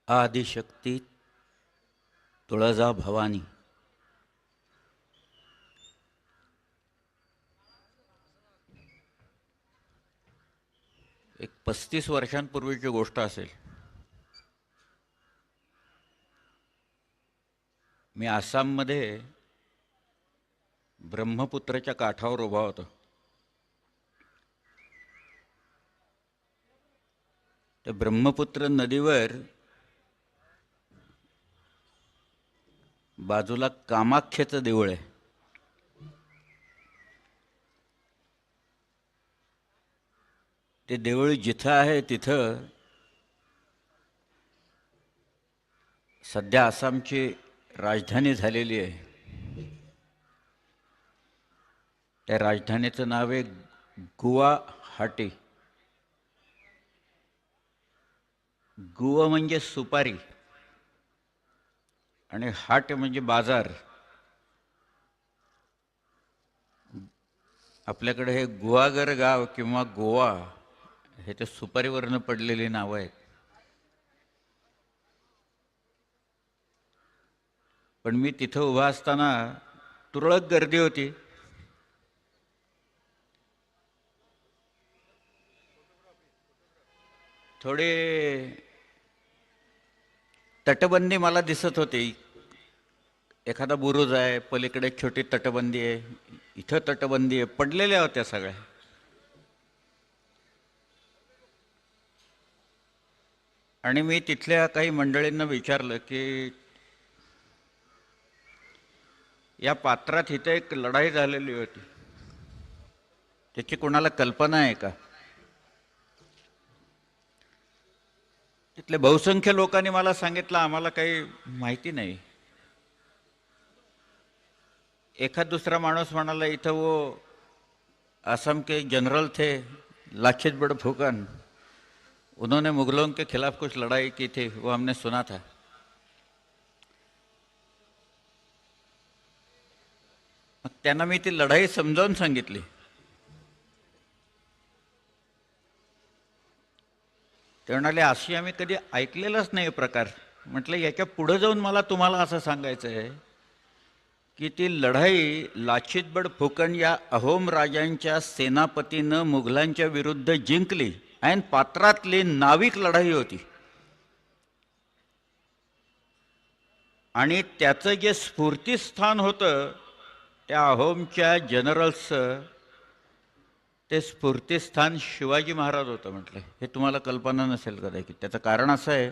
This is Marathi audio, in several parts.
आदिशक्ती तुळजा भवानी. एक 35 वर्षांपूर्वीची गोष्ट असेल. मी आसाममध्ये ब्रह्मपुत्राच्या काठावर उभा होतो. त्या ब्रह्मपुत्र नदीवर बाजूला कामाख्याचं देऊळ आहे. ते देऊळ जिथं आहे तिथं सध्या आसामची राजधानी झालेली आहे. त्या राजधानीचं नाव आहे गुवाहाटी. गुवा म्हणजे सुपारी आणि हाट म्हणजे बाजार. आपल्याकडे हे गुहागर गाव किंवा गोवा हे ते सुपारीवरनं पडलेली नावं आहेत. पण मी तिथं उभा असताना तुरळक गर्दी होती. थोडे तटबंदी मला दिसत होती. एखादा बुरुज आहे, पलीकडे एक छोटी तटबंदी आहे, इथं तटबंदी आहे, पडलेल्या होत्या सगळ्या. आणि मी तिथल्या काही मंडळींना विचारलं की या पात्रात इथं एक लढाई झालेली होती, त्याची कोणाला कल्पना आहे का? तिथले बहुसंख्य लोकांनी मला सांगितलं आम्हाला काही माहिती नाही. एखाद दुसरा माणूस म्हणाला इथं वो असम के जनरल थे लाखित बड़ फुकन, उन्होंने मुगलों के खिलाफ कुछ लड़ाई की थी, वो हमने सुना था. मग त्यांना मी ती लढाई समजावून सांगितली. ते म्हणाले अशी आम्ही कधी ऐकलेलाच नाही प्रकार. म्हटलं याच्या पुढे जाऊन मला तुम्हाला असं सांगायचं आहे की ती लढाई लाचित बड फुकन या अहोम राजांच्या सेनापतीनं मुघलांच्या विरुद्ध जिंकली आणि पात्रातली नाविक लढाई होती. आणि त्याचं जे स्फूर्तिस्थान होतं त्या अहोमच्या जनरल्सचं, ते स्फूर्तिस्थान शिवाजी महाराज होतं. म्हटलं हे तुम्हाला कल्पना नसेल कदाचित. त्याचं कारण असं आहे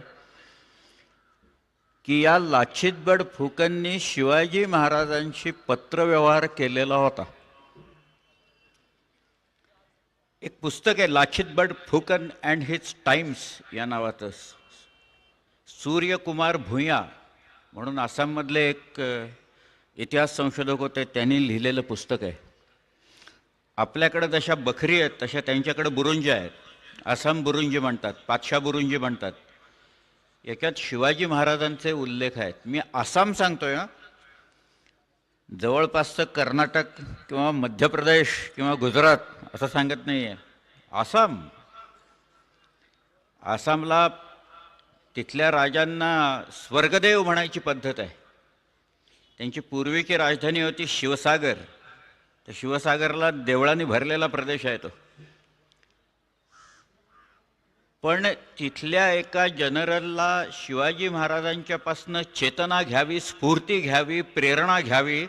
की या लाचित बड फुकननी शिवाजी महाराजांशी पत्रव्यवहार केलेला होता. एक पुस्तक आहे लाचित बड फुकन अँड हिज टाइम्स या नावाचं. सूर्यकुमार भुया म्हणून आसाममधले एक इतिहास संशोधक होते, त्यांनी लिहिलेलं पुस्तक आहे. आपल्याकडे जशा बखरी आहेत तशा त्यांच्याकडे बुरुंजी आहेत. आसाम बुरुंजी म्हणतात, पातशा बुरुंजी म्हणतात. याच्यात शिवाजी महाराजांचे उल्लेख आहेत. मी आसाम सांगतोय ना, जवळपासचं कर्नाटक किंवा मध्य प्रदेश किंवा गुजरात असं सांगत नाही आहे. आसाम. आसामला तिथल्या राजांना स्वर्गदेव म्हणायची पद्धत आहे. त्यांची पूर्वीची राजधानी होती शिवसागर. त्या शिवसागरला देवळांनी भरलेला प्रदेश आहे तो. पण तिथल्या एका जनरलला शिवाजी महाराजांच्यापासनं चेतना घ्यावी, स्फूर्ती घ्यावी, प्रेरणा घ्यावी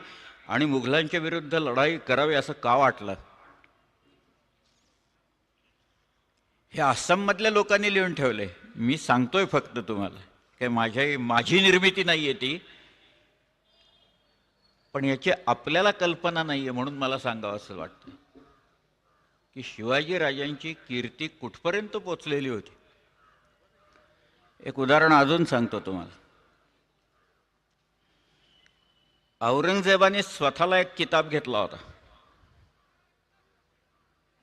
आणि मुघलांच्या विरुद्ध लढाई करावी असं का वाटलं? हे आसाममधल्या लोकांनी लिहून ठेवले. मी सांगतोय फक्त तुम्हाला, काय माझी निर्मिती नाही आहे ती, पण याची आपल्याला कल्पना नाही आहे म्हणून मला सांगावं असं वाटतं की शिवाजी राजांची कीर्ती कुठपर्यंत पोचलेली होती. एक उदाहरण अजून सांगतो तुम्हाला. औरंगजेबाने स्वतःला एक किताब घेतला होता,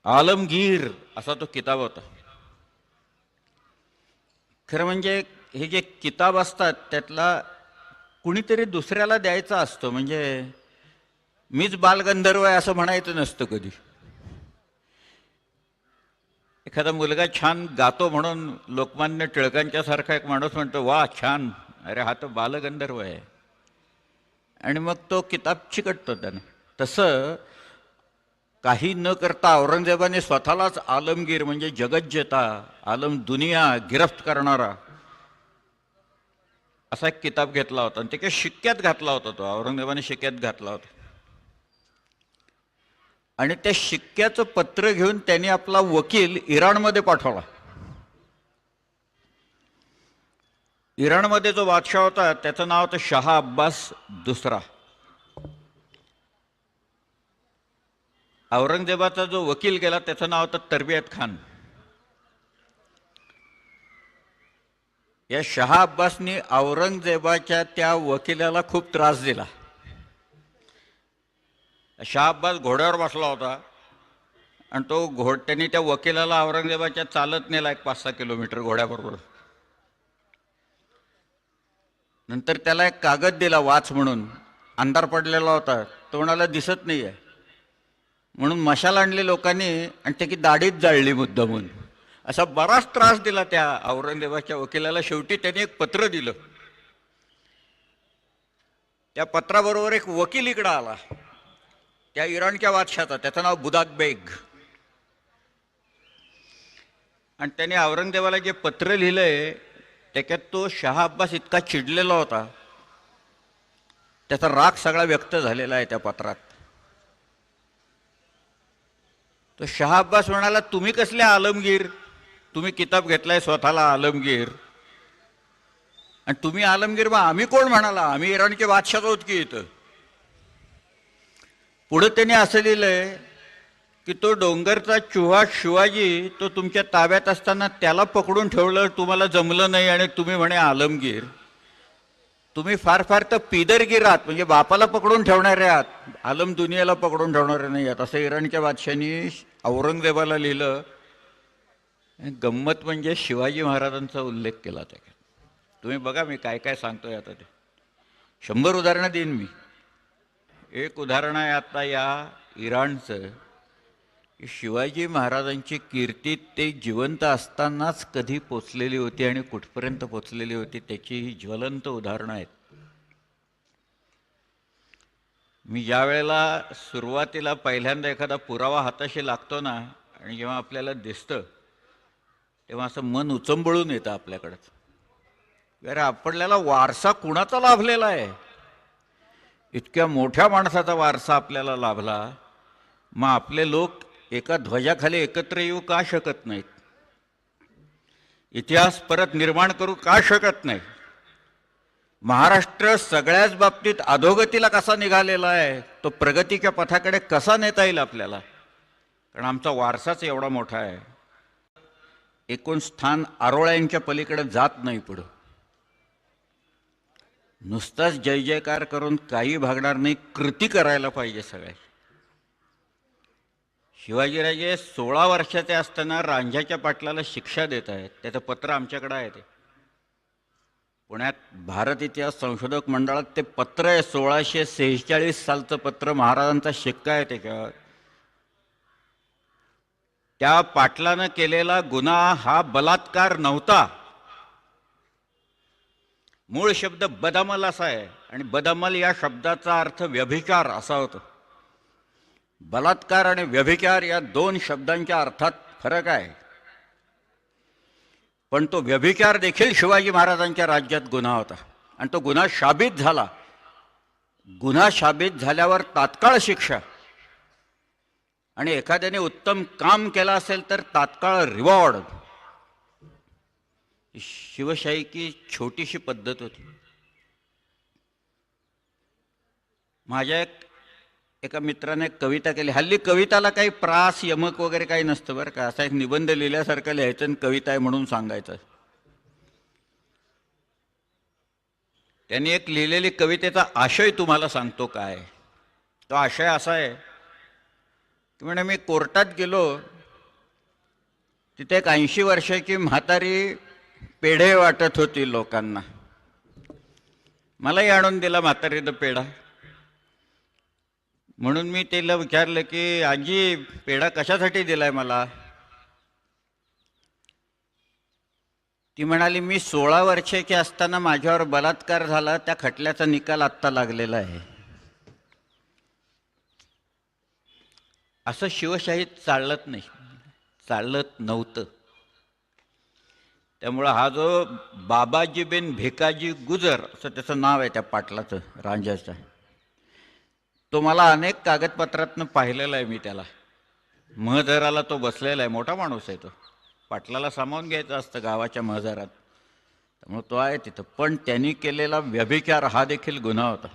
आलमगीर असा तो किताब होता. खरं म्हणजे हे जे किताब असतात त्यातला कुणीतरी दुसऱ्याला द्यायचा असतो. म्हणजे मीच बालगंधर्व आहे असं म्हणायचं नसतं कधी. एखादा मुलगा छान गातो म्हणून लोकमान्य टिळकांच्या सारखा एक माणूस म्हणतो वा छान, अरे हा तर बालगंधर्व आहे, आणि मग तो किताब चिकटतो त्यानं. तसं काही न करता औरंगजेबाने स्वतःलाच आलमगीर म्हणजे जगज्जेता, आलम दुनिया गिरफ्त करणारा असा एक किताब घेतला होता, आणि ते काही शिक्क्यात घातला होता, तो औरंगजेबाने शिक्क्यात घातला होता. आणि त्या शिक्क्याचं पत्र घेऊन त्यांनी आपला वकील इराणमध्ये पाठवला. इराणमध्ये जो बादशाह होता त्याचं नाव होतं शाह अब्बास दुसरा. औरंगजेबाचा जो वकील गेला त्याचं नाव होतं तरबियत खान. या शाह अब्बासनी औरंगजेबाच्या त्या वकिलाला खूप त्रास दिला. शाह अब्बास घोड्यावर बसला होता, आणि तो त्यांनी त्या वकिलाला औरंगजेबाच्या चालत नेला 5-6 किलोमीटर घोड्याबरोबर. नंतर त्याला एक कागद दिला वाच म्हणून, अंधार पडलेला होता, तो म्हणाला दिसत नाही आहे, म्हणून मशाल आणली लोकांनी आणि त्याची दाढीच जाळली मुद्दामून. असा बराच त्रास दिला त्या औरंगजेबाच्या वकिलाला. शेवटी त्यांनी एक पत्र दिलं. त्या पत्राबरोबर एक वकील इकडं आला, त्या इराणच्या बादशाचा, त्याचं नाव बुदाक बेग. आणि त्याने औरंगजेबाला जे पत्र लिहिलंय त्याच्यात तो शाह अब्बास इतका चिडलेला होता, त्याचा राग सगळा व्यक्त झालेला आहे त्या पत्रात. तो शाह अब्बास म्हणाला तुम्ही कसले आलमगीर, तुम्ही किताब घेतलाय स्वतःला आलमगीर, आणि तुम्ही आलमगीर मग आम्ही कोण म्हणाला, आम्ही इराणचे बादशाह आहोत की इथं. पुढे त्याने असं लिहिलंय की तो डोंगरचा चुहा शिवाजी तो तुमच्या ताब्यात असताना त्याला पकडून ठेवलं, तुम्हाला जमलं नाही आणि तुम्ही म्हणे आलमगीर. तुम्ही फार फार तर पिदरगीर आहात, म्हणजे बापाला पकडून ठेवणारे आहात, आलम दुनियाला पकडून ठेवणारे नाही आहात, असं इराणच्या बादशाहांनी औरंगजेबाला लिहिलं. गंमत म्हणजे शिवाजी महाराजांचा उल्लेख केला त्याच्यात. तुम्ही बघा मी काय काय सांगतोय आता, ते 100 उदाहरणं देईन मी. एक उदाहरण आहे आता या इराणचं, की शिवाजी महाराजांची कीर्ती ते जिवंत असतानाच कधी पोचलेली होती आणि कुठपर्यंत पोचलेली होती त्याची ही ज्वलंत उदाहरणं आहेत. मी ज्या वेळेला सुरुवातीला पहिल्यांदा एखादा पुरावा हाताशी लागतो ना, आणि जेव्हा आपल्याला दिसतं तेव्हा असं मन उचंबळून येतं आपल्याकडंच. अरे आपल्याला वारसा कुणाचा लाभलेला आहे, इतक्या मोठ्या माणसाचा वारसा आपल्याला लाभला, मग आपले लोक एका ध्वजाखाली एकत्र येऊ का शकत नाहीत, इतिहास परत निर्माण करू का शकत नाही. महाराष्ट्र सगळ्याच बाबतीत अधोगतीला कसा निघालेला आहे, तो प्रगतीच्या पथाकडे कसा नेता येईल आपल्याला, कारण आमचा वारसाच एवढा मोठा आहे. एकूण स्थान आरोळ्यांच्या पलीकडे जात नाही पुढं. नुसताच जय जयकार करून काही भागणार नाही, कृती करायला पाहिजे सगळे. शिवाजीराजे 16 वर्षाचे असताना रांझ्याच्या पाटलाला शिक्षा देत आहेत, त्याचं पत्र आमच्याकडे आहे. ते पुण्यात भारत इतिहास संशोधक मंडळात ते पत्र आहे, 1646 सालचं पत्र, महाराजांचा शिक्का आहे त्याच्यावर. त्या पाटलानं केलेला गुन्हा हा बलात्कार नव्हता. मूळ शब्द बदामल असा आहे, आणि बदामल या शब्दाचा अर्थ व्यभिचार असा होतो. बलात्कार आणि व्यभिचार या 2 शब्दांच्या अर्थात फरक आहे. पण तो व्यभिचार देखील शिवाजी महाराजांच्या राज्यात गुन्हा होता, आणि तो गुन्हा शाबित झाला. गुन्हा शाबित झाल्यावर तात्काळ शिक्षा, आणि एखाद्याने उत्तम काम केलं असेल तर तात्काळ रिवॉर्ड. शिवशाही की छोटीशी पद्धत होती. माझ्या एका मित्राने कविता केली. हल्ली कविताला काही प्रास यमक वगैरे काही नसतं बरं का, असा एक निबंध लिहिल्यासारखं लिहायचं आणि कविता आहे म्हणून सांगायचं. त्यांनी एक लिहिलेली कवितेचा आशय तुम्हाला सांगतो काय. तो आशय असा आहे की म्हणे मी कोर्टात गेलो, तिथे एक 80 वर्षाची म्हातारी पेढे वाटत होती लोकांना. मलाही आणून दिला म्हातारीनं पेढा. म्हणून मी तिला विचारलं की आजी पेढा कशासाठी दिलाय मला. ती म्हणाली, मी 16 वर्षाची असताना माझ्यावर बलात्कार झाला, त्या खटल्याचा निकाल आत्ता लागलेला आहे. असं शिवशाहीत चालत नाही, चालत नव्हतं. त्यामुळं हा जो बाबाजी बिन भिकाजी गुजर असं त्याचं नाव आहे त्या पाटलाचं, रांजाचं, तो मला अनेक कागदपत्रातनं पाहिलेला आहे मी त्याला. महजराला तो बसलेला आहे, मोठा माणूस आहे तो. पाटलाला सामावून घ्यायचं असतं गावाच्या महजरात, त्यामुळे तो आहे तिथं. पण त्यांनी केलेला व्यभिचार हा देखील गुन्हा होता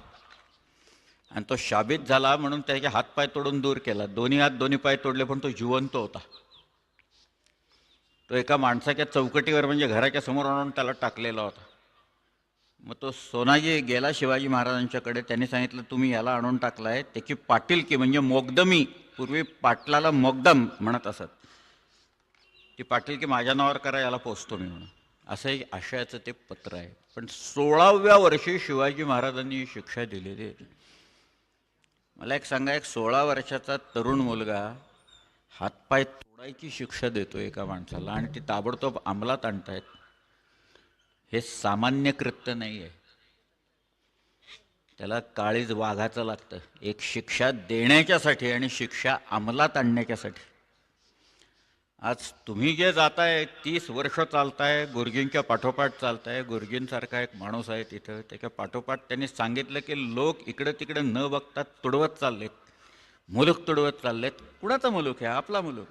आणि तो शाबित झाला म्हणून त्याचे हातपाय तोडून दूर केला. दोन्ही हात दोन्ही पाय तोडले, पण तो जिवंत होता. तो एका माणसाच्या चौकटीवर म्हणजे घराच्या समोर आणून त्याला टाकलेला होता. मग तो सोनाजी गेला शिवाजी महाराजांच्याकडे. त्यांनी सांगितलं, तुम्ही याला आणून टाकला आहे, त्याची पाटीलकी म्हणजे मोगदमी, पूर्वी पाटलाला मोगदम म्हणत असत, ती पाटीलकी माझ्या नावावर करा, याला पोचतो मी म्हणून. असं एक आशयाचं ते पत्र आहे. पण 16व्या वर्षी शिवाजी महाराजांनी शिक्षा दिलेली आहे. मला एक सांगा, एक 16 वर्षाचा तरुण मुलगा हातपाय तोडायची शिक्षा देतो एका माणसाला आणि ती ताबडतोब अंमलात आणतायत, हे सामान्य कृत्य नाही आहे. त्याला काळीज वाघाचं लागतं, एक शिक्षा देण्याच्यासाठी आणि शिक्षा अंमलात आणण्याच्यासाठी. आज तुम्ही जे जाताय, 30 वर्ष चालताय, गुरुजींच्या पाठोपाठ चालताय. गुरुजींसारखा एक माणूस आहे तिथं, त्याच्या पाठोपाठ त्यांनी सांगितलं की लोक इकडं तिकडं न बघता तुडवत चाललेत, मुलूक तुडवत चाललेत. कुणाचा मुलूक आहे? आपला मुलूक.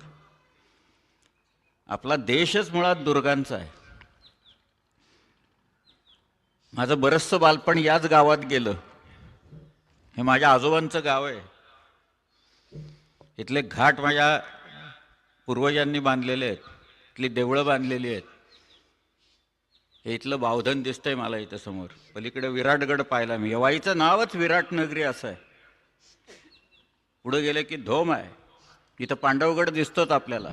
आपला देशच मुळात दुर्गांचा आहे. माझं बरंचसं बालपण याच गावात गेलं. हे माझ्या आजोबांचं गाव आहे. इथले घाट माझ्या पूर्वजांनी बांधलेले आहेत, इथली देवळं बांधलेली आहेत. हे इथलं बावधन दिसतंय मला इथं समोर. पलीकडे विराटगड पाहिला मी. यवाईचं नावच विराट नगरी असं आहे. पुढं गेलं की धोम आहे. इथं पांडवगड दिसतोच आपल्याला.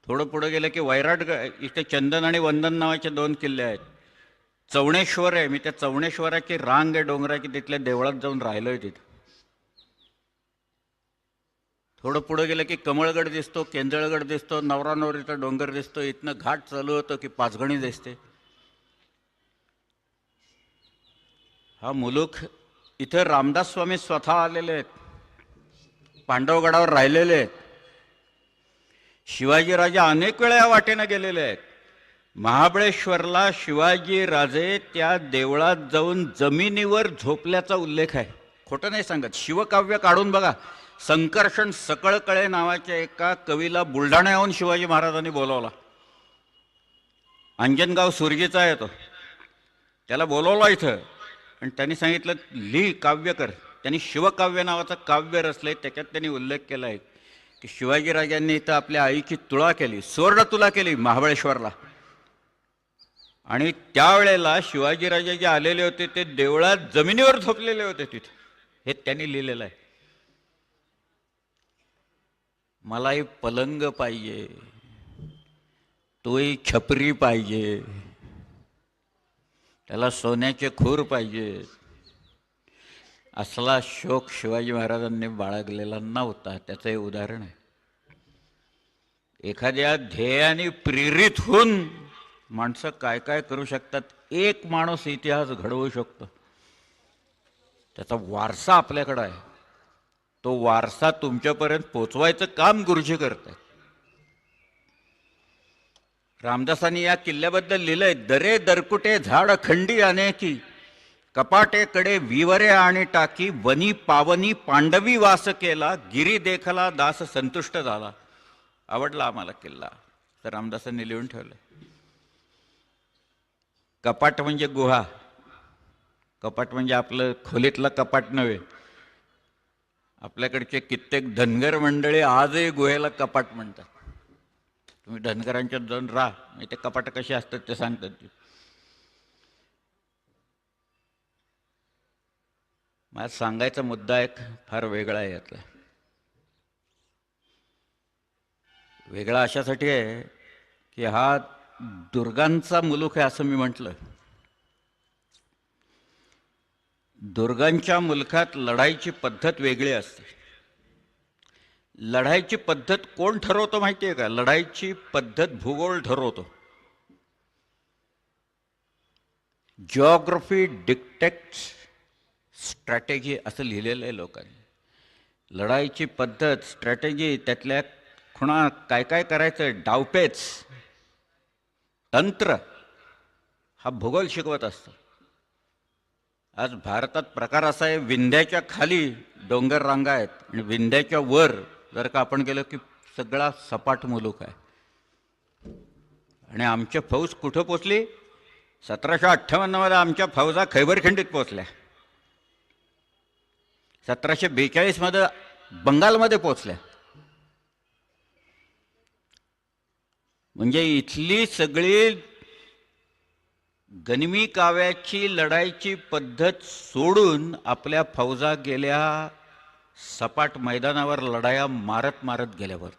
थोडं पुढं गेलं की वैराटगड, इथे चंदन आणि वंदन नावाचे 2 किल्ले आहेत. चवणेश्वर आहे, मी त्या चवणेश्वराची रांग आहे डोंगराची, तिथल्या देवळात जाऊन राहिलोय तिथं. थोडं पुढं गेलं की कमळगड दिसतो, केंजळगड दिसतो, नवरा नवरीचा डोंगर दिसतो. इथनं घाट चालू होतं की पाचगणी दिसते. हा मुलूक, इथं रामदास स्वामी स्वतः आलेले आहेत, पांडवगडावर राहिलेले आहेत. शिवाजीराजे अनेक वेळा या वाटेनं गेलेले आहेत. महाबळेश्वरला शिवाजी राजे त्या देवळात जाऊन जमिनीवर झोपल्याचा उल्लेख आहे. खोटं नाही सांगत. शिवकाव्य काढून बघा. संकर्षण सकळकळे नावाच्या एका कवीला बुलढाणा येऊन शिवाजी महाराजांनी बोलावला. अंजनगाव सुरजीचा आहे तो. त्याला बोलवला इथं आणि त्यांनी सांगितलं, लिही, काव्य कर. त्यांनी शिवकाव्य नावाचं काव्य रचलंय. त्याच्यात त्यांनी उल्लेख केला आहे की शिवाजीराजांनी इथं आपल्या आईची तुळा केली, सुवर्ण तुला केली महाबळेश्वरला. आणि त्यावेळेला शिवाजीराजे जे आलेले होते ते देवळात जमिनीवर झोपलेले होते तिथे. हे त्यांनी लिहिलेलं आहे. मलाही पलंग पाहिजे, तोही छपरी पाहिजे, त्याला सोन्याचे खूर पाहिजे. असला शोक शिवाजी महाराजांनी बाळगलेला नव्हता. त्याचं हे उदाहरण आहे. एखाद्या ध्येयाने प्रेरित होऊन माणसं काय काय करू शकतात. एक माणूस इतिहास घडवू शकतो. त्याचा वारसा आपल्याकडे आहे. तो वारसा तुमच्यापर्यंत पोचवायचं काम गुरुजी करतात. रामदासांनी या किल्ल्याबद्दल लिहिलंय, दरे दरकुटे झाड खंडी अनेकी, कपाटेकडे विवरे आणि टाकी, वनी पावनी पांडवी वास केला, गिरी देखला दास संतुष्ट झाला. आवडला आम्हाला किल्ला, तर रामदासांनी लिहून ठेवलं. कपाट म्हणजे गुहा. कपाट म्हणजे आपलं खोलीतलं कपाट नव्हे. आपल्याकडचे कित्येक धनगर मंडळी आजही गुहेला कपाट म्हणतात. तुम्ही धनगरांच्यात जाऊन राहा, ते कपाट कसे असतात ते सांगतात. मला सांगायचा मुद्दा एक फार वेगळा आहे. यातला वेगळा अशासाठी आहे की हा दुर्गांचा मुलूक आहे असं मी म्हटलं. दुर्गांच्या मुलखात लढाईची पद्धत वेगळी असते. लढाईची पद्धत कोण ठरवतो माहिती आहे का? लढाईची पद्धत भूगोल ठरवतो. जिओग्राफी डिक्टेक्ट्स स्ट्रॅटेजी असं लिहिलेलं आहे लोकांनी. लढाईची पद्धत, स्ट्रॅटेजी, त्यातल्या खुणा, काय काय करायचं, डावपेच, तंत्र, हा भूगोल शिकवत असतो. आज भारतात प्रकार असा आहे, विंध्याच्या खाली डोंगर रांगा आहेत आणि विंध्याच्या वर जर का आपण गेलो की सगळा सपाट मुलूक आहे. आणि आमच्या फौज कुठं पोचली? 1758 आमच्या फौजा खैबरखिंडीत पोचल्या. 1742 बंगालमध्ये पोचल्या. म्हणजे इथली सगळी गनिमी काव्याची लढाईची पद्धत सोडून आपल्या फौजा गेल्या सपाट मैदानावर लढाया मारत मारत गेल्यावर.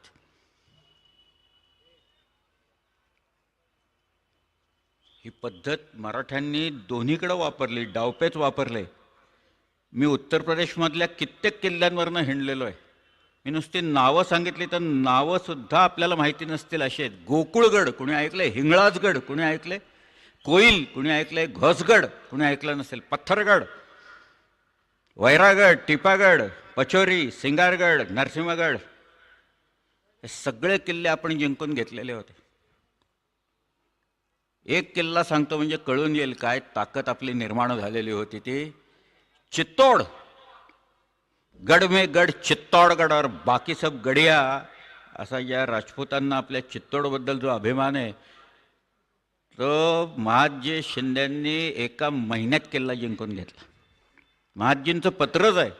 ही पद्धत मराठ्यांनी दोन्हीकडे वापरली, डावपेच वापरले. मी उत्तर प्रदेशमधल्या कित्येक किल्ल्यांवरनं हिंडलेलो आहे. मी नुसती नावं सांगितली तर नावं सुद्धा आपल्याला माहिती नसतील अशी आहेत. गोकुळगड कुणी ऐकलंय? हिंगळाजगड कुणी ऐकलंय? कोईल कुणी ऐकलंय? घोसगड कुणी ऐकलं नसेल? पत्थरगड, वैरागड, टिपागड, पचोरी, सिंगारगड, नरसिंहगड, हे सगळे किल्ले आपण जिंकून घेतलेले होते. एक किल्ला सांगतो म्हणजे कळून येईल काय ताकद आपली निर्माण झालेली होती ती. चित्तोड, गड में गड चित्तौड़गढ़ और बाकी सब गडिया, असा या राजपूतांना आपल्या चित्तोडबद्दल जो अभिमान आहे तो महादजी शिंद्यांनी एका महिन्यात किल्ला जिंकून घेतला. महादजींचं पत्रच आहे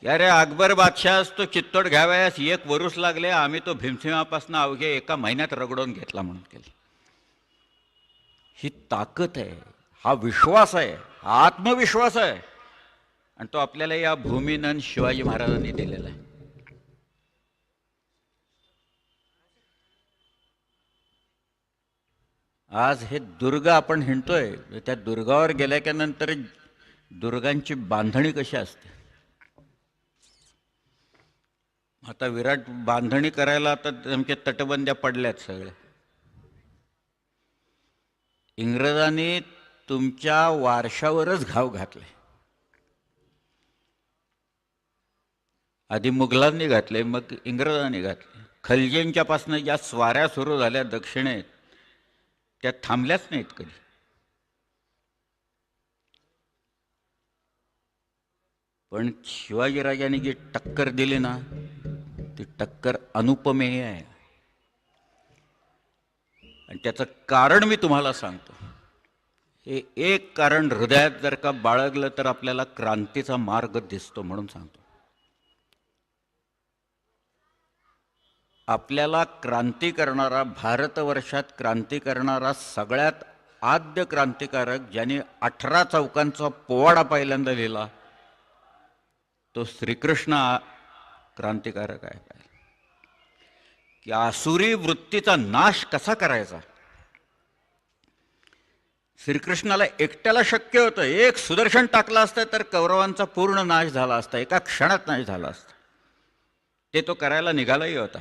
की अरे अकबर बादशाह तो चित्तोड घ्यावयास 1 वर्ष लागले, आम्ही तो भीमसिंहापासून अवघे एका महिन्यात रगडून घेतला म्हणून केलं. ही ताकद आहे, हा विश्वास आहे, हा आत्मविश्वास आहे, आणि तो आपल्याला या भूमीनं शिवाजी महाराजांनी दिलेला आहे. आज हे दुर्ग आपण हिंडतोय, त्या दुर्गावर गेल्याच्या नंतर दुर्गांची बांधणी कशी असते. आता विराट बांधणी करायला आता आमच्या तटबंद्या पडल्यात सगळ्या. इंग्रजांनी तुमच्या वारशावरच घाव घातले. आधी मुघलांनी घातले, मग इंग्रजांनी घातले. खलजींच्या पासून ज्या स्वाऱ्या सुरू झाल्या दक्षिणेत त्या थांबल्याच नाहीत कधी. पण शिवाजीराजांनी जी टक्कर दिली ना ती टक्कर अनुपमेय आहे. आणि त्याचं कारण मी तुम्हाला सांगतो. हे एक कारण हृदयात जर का बाळगलं तर आपल्याला क्रांतीचा मार्ग दिसतो म्हणून सांगतो. आपल्याला क्रांती करणारा, भारतवर्षात क्रांती करणारा सगळ्यात आद्य क्रांतिकारक ज्याने 18 चौकांचा पोवाडा पहिल्यांदा लिहिला तो श्रीकृष्ण क्रांतिकारक आहे. की आसुरी वृत्तीचा नाश कसा करायचा. श्रीकृष्णाला एकट्याला शक्य होतं. एक सुदर्शन टाकलं असतं तर कौरवांचा पूर्ण नाश झाला असता, एका क्षणात नाश झाला असता. ते तो करायला निघालाही होता.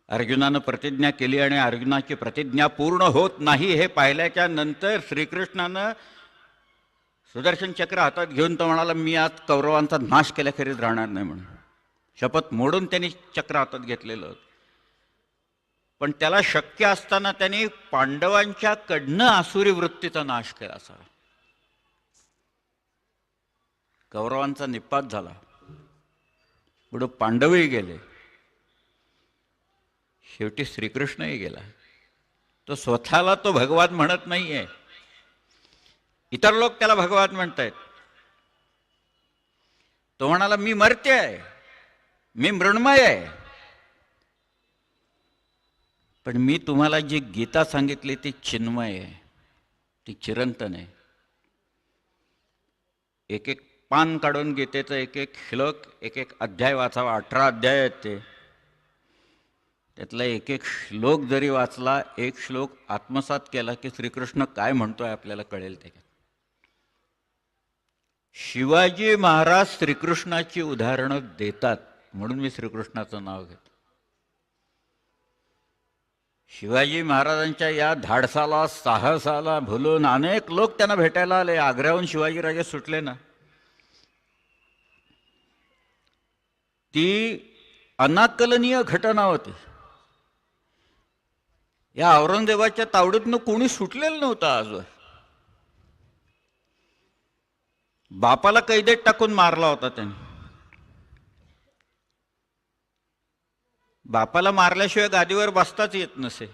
अर्जुनानं प्रतिज्ञा केली आणि अर्जुनाची प्रतिज्ञा पूर्ण होत नाही हे पाहिल्याच्या नंतर श्रीकृष्णानं सुदर्शन चक्र हातात घेऊन तो म्हणाला मी आज कौरवांचा नाश केल्याखेरीज राहणार नाही म्हणून. शपथ मोडून त्यांनी चक्र हातात घेतलेलं होतं. पण त्याला शक्य असताना त्यांनी पांडवांच्या कडनं आसुरी वृत्तीचा नाश केला असावा. कौरवांचा निपात झाला, पुढं पांडवही गेले, शेवटी श्रीकृष्णही गेला. तो स्वतःला तो भगवान म्हणत नाहीये, इतर लोक त्याला भगवान म्हणतायत. तो म्हणाला मी मर्त्य आहे, मी मृण्मय आहे. पण मी तुम्हाला जी गीता सांगितली ती चिन्मय आहे, ती चिरंतन आहे. एक एक पान काढून गीतेचं एक एक श्लोक, एक एक अध्याय वाचावा. 18 अध्याय आहेत ते. त्यातला एक एक श्लोक जरी वाचला, एक श्लोक आत्मसात केला की श्रीकृष्ण काय म्हणतोय आपल्याला कळेल. त्याच्यात शिवाजी महाराज श्रीकृष्णाची उदाहरणं देतात म्हणून मी श्रीकृष्णाचं नाव घेतो. शिवाजी महाराजांच्या या धाडसाला साहसाला भुलून अनेक लोक त्यांना भेटायला आले. आग्र्याहून शिवाजीराजे सुटले ना, ती अनाकलनीय घटना होती. या औरंगजेबाच्या तावडीतनं कोणी सुटलेलं नव्हतं आजवर. बापाला कैदेत टाकून मारला होता त्यांनी. बापाला मारल्याशिवाय गादीवर बसताच येत नसे.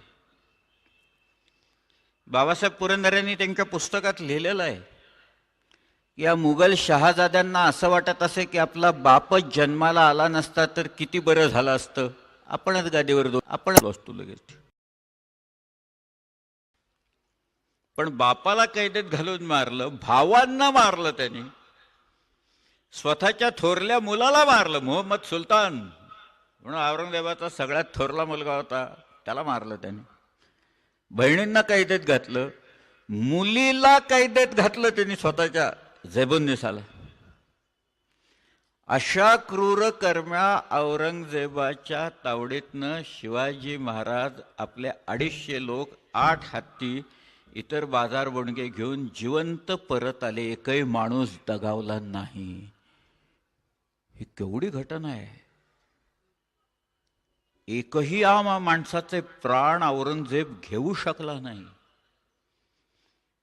बाबासाहेब पुरंदरेंनी त्यांच्या पुस्तकात लिहिलेलं आहे की या मुघल शहाजाद्यांना असं वाटत असे की आपला बापच जन्माला आला नसता तर किती बरं झालं असतं, आपणच गादीवर आपण बसतो लगेच. पण बापाला कैदेत घालून मारलं, भावांना मारलं त्यांनी, स्वतःच्या थोरल्या मुलाला मारलं. मोहम्मद सुलतान म्हणून औरंगजेबाचा सगळ्यात थोरला मुलगा होता, त्याला मारलं त्यांनी. बहिणींना कैदेत घातलं, मुलीला कैदेत घातलं त्यांनी स्वतःच्या झैबुन्निसाला. अशा क्रूर कर्म्या औरंगजेबाच्या तावडीतनं शिवाजी महाराज आपले 250 लोक, 8 हत्ती, इतर बाजार बोणगे घेऊन जिवंत परत आले. एकही माणूस दगावला नाही. ही केवढी घटना आहे. एकही माणसाचे प्राण औरंगजेब घेऊ शकला नाही.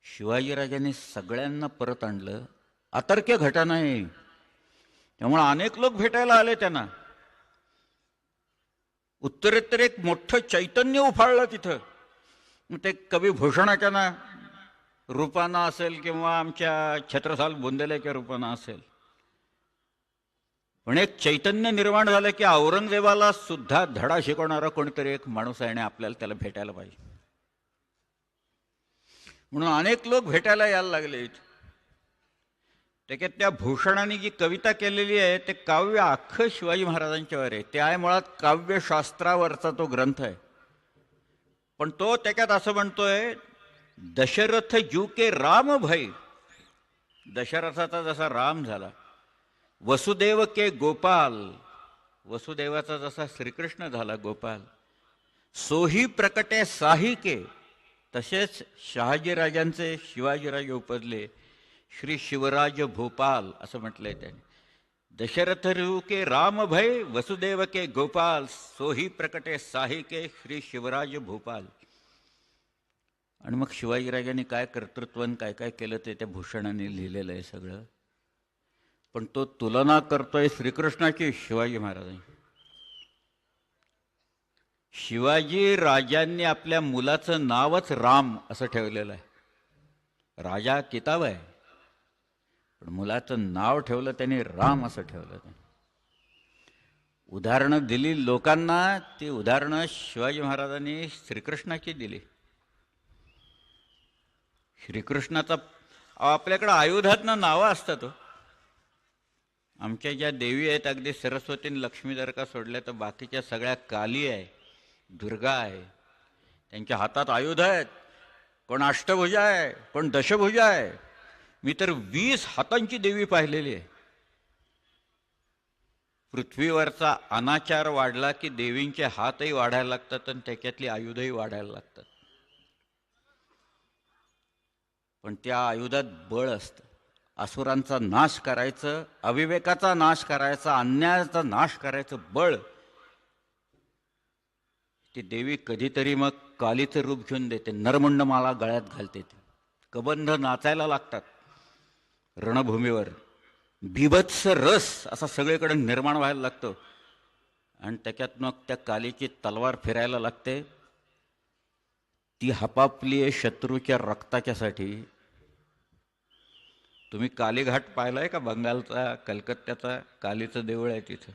शिवाजीराजांनी सगळ्यांना परत आणलं. अतर्क्य घटना आहे. त्यामुळे अनेक लोक भेटायला आले त्यांना. उत्तरेतर एक मोठं चैतन्य उफाळलं तिथं. ते कवी भूषणाच्या ना रूपानं असेल किंवा आमच्या छत्रसाल बुंदेलेच्या रूपानं असेल, पण एक चैतन्य निर्माण झालं की औरंगजेबाला सुद्धा धडा शिकवणारा कोणीतरी एक माणूस आहे आणि आपल्याला त्याला भेटायला पाहिजे. म्हणून अनेक लोक भेटायला यायला लागले. त्याच्यात त्या भूषणाने जी कविता केलेली आहे ते काव्य अख्खं शिवाजी महाराजांच्यावर आहे. ते आहे मुळात काव्यशास्त्रावरचा तो ग्रंथ आहे. पण तो त्याच्यात असं म्हणतोय, दशरथ जू के राम भई, दशरथाचा जसा राम झाला, वसुदेव के गोपाल, वसुदेवाचा जसा श्रीकृष्ण झाला गोपाल, सोही प्रकटे साही के, तसेच शहाजीराजांचे शिवाजीराजे उपजले श्री शिवराज भूपाल असं म्हटलंय त्याने. दशरथ रू के राम भय, वसुदेव के गोपाल, सोही प्रकटे साही के श्री शिवराज भूपाल. आणि मग शिवाजीराजांनी काय कर्तृत्व काय काय केलं ते त्या भूषणाने लिहिलेलं आहे सगळं. पण तो तुलना करतोय श्रीकृष्णाची शिवाजी महाराजांची. शिवाजी राजांनी आपल्या मुलाचं नावच राम असं ठेवलेलं आहे. राजा किताब आहे, पण मुलाचं नाव ठेवलं त्यांनी राम असं ठेवलं. त्यांनी उदाहरणं दिली लोकांना. ती उदाहरणं शिवाजी महाराजांनी श्रीकृष्णाची दिली. श्रीकृष्णाचा आपल्याकडं आयुधातनं नावं असतात. आमच्या ज्या देवी आहेत, अगदी सरस्वती आणि लक्ष्मी जर का सोडल्या तर बाकीच्या सगळ्या काली आहे, दुर्गा आहे. त्यांच्या हातात आयुध आहेत. कोण अष्टभुजा आहे, कोण दशभुजा आहे. मी तर 20 हातांची देवी पाहिलेली आहे. पृथ्वीवरचा अनाचार वाढला की देवींचे हातही वाढायला लागतात आणि त्याच्यातली आयुधही वाढायला लागतात. पण त्या आयुधात बळ असतं. असुरांचा नाश करायचं, अविवेकाचा नाश करायचा, अन्यायाचा नाश करायचं बळ ती देवी कधीतरी मग कालीचं रूप घेऊन देते. नरमुंडमाला गळ्यात घालते. कबंध नाचायला लागतात रणभूमीवर. बिभत्स रस असा सगळीकडे निर्माण व्हायला लागतो. आणि त्याच्यात मग त्या कालीची तलवार फिरायला लागते. ती हपापली आहे शत्रूच्या रक्ताच्यासाठी. तुम्ही कालीघाट पाहिलाय का? बंगालचा, कलकत्त्याचा कालीचं देऊळ आहे तिथं.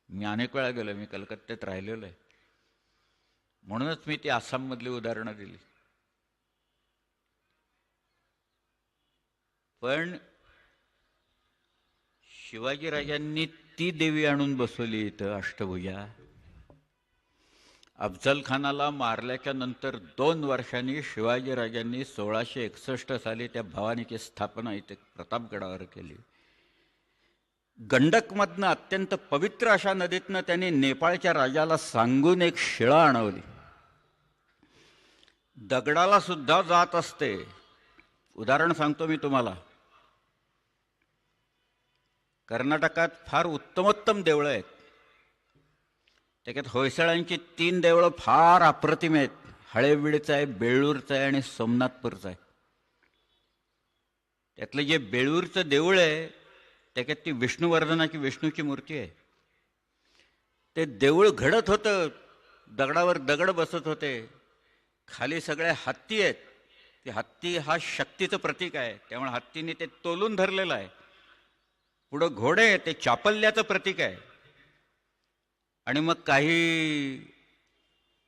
मी अनेक वेळा गेलो. मी कलकत्त्यात राहिलेलो आहे. म्हणूनच मी ती आसाममधली उदाहरणं दिली. पण शिवाजीराजांनी ती देवी आणून बसवली इथं अष्टभुजा. अफजल खानाला मारल्याच्या नंतर 2 वर्षांनी शिवाजीराजांनी 1661 साली त्या भवानीची स्थापना इथे प्रतापगडावर केली. गंडकमधनं अत्यंत पवित्र अशा नदीतनं त्यांनी नेपाळच्या राजाला सांगून एक शिळा आणवली. दगडाला सुद्धा जात असते. उदाहरण सांगतो मी तुम्हाला. कर्नाटकात फार उत्तमोत्तम देवळं आहेत. त्याच्यात होयसळांची 3 देवळं फार अप्रतिम आहेत. हळेबीडचं आहे, बेळूरचं आहे आणि सोमनाथपूरचं आहे. त्यातलं जे बेळूरचं देऊळ आहे त्याच्यात ती विष्णुवर्धनाची विष्णूची मूर्ती आहे. ते देऊळ घडत होतं, दगडावर दगड बसत होते, खाली सगळे हत्ती आहेत. ते हत्ती हा शक्तीचं प्रतीक आहे, त्यामुळे हत्तीने ते तोलून धरलेलं आहे. पुढं घोडे, ते चापल्याचं प्रतीक आहे. आणि मग काही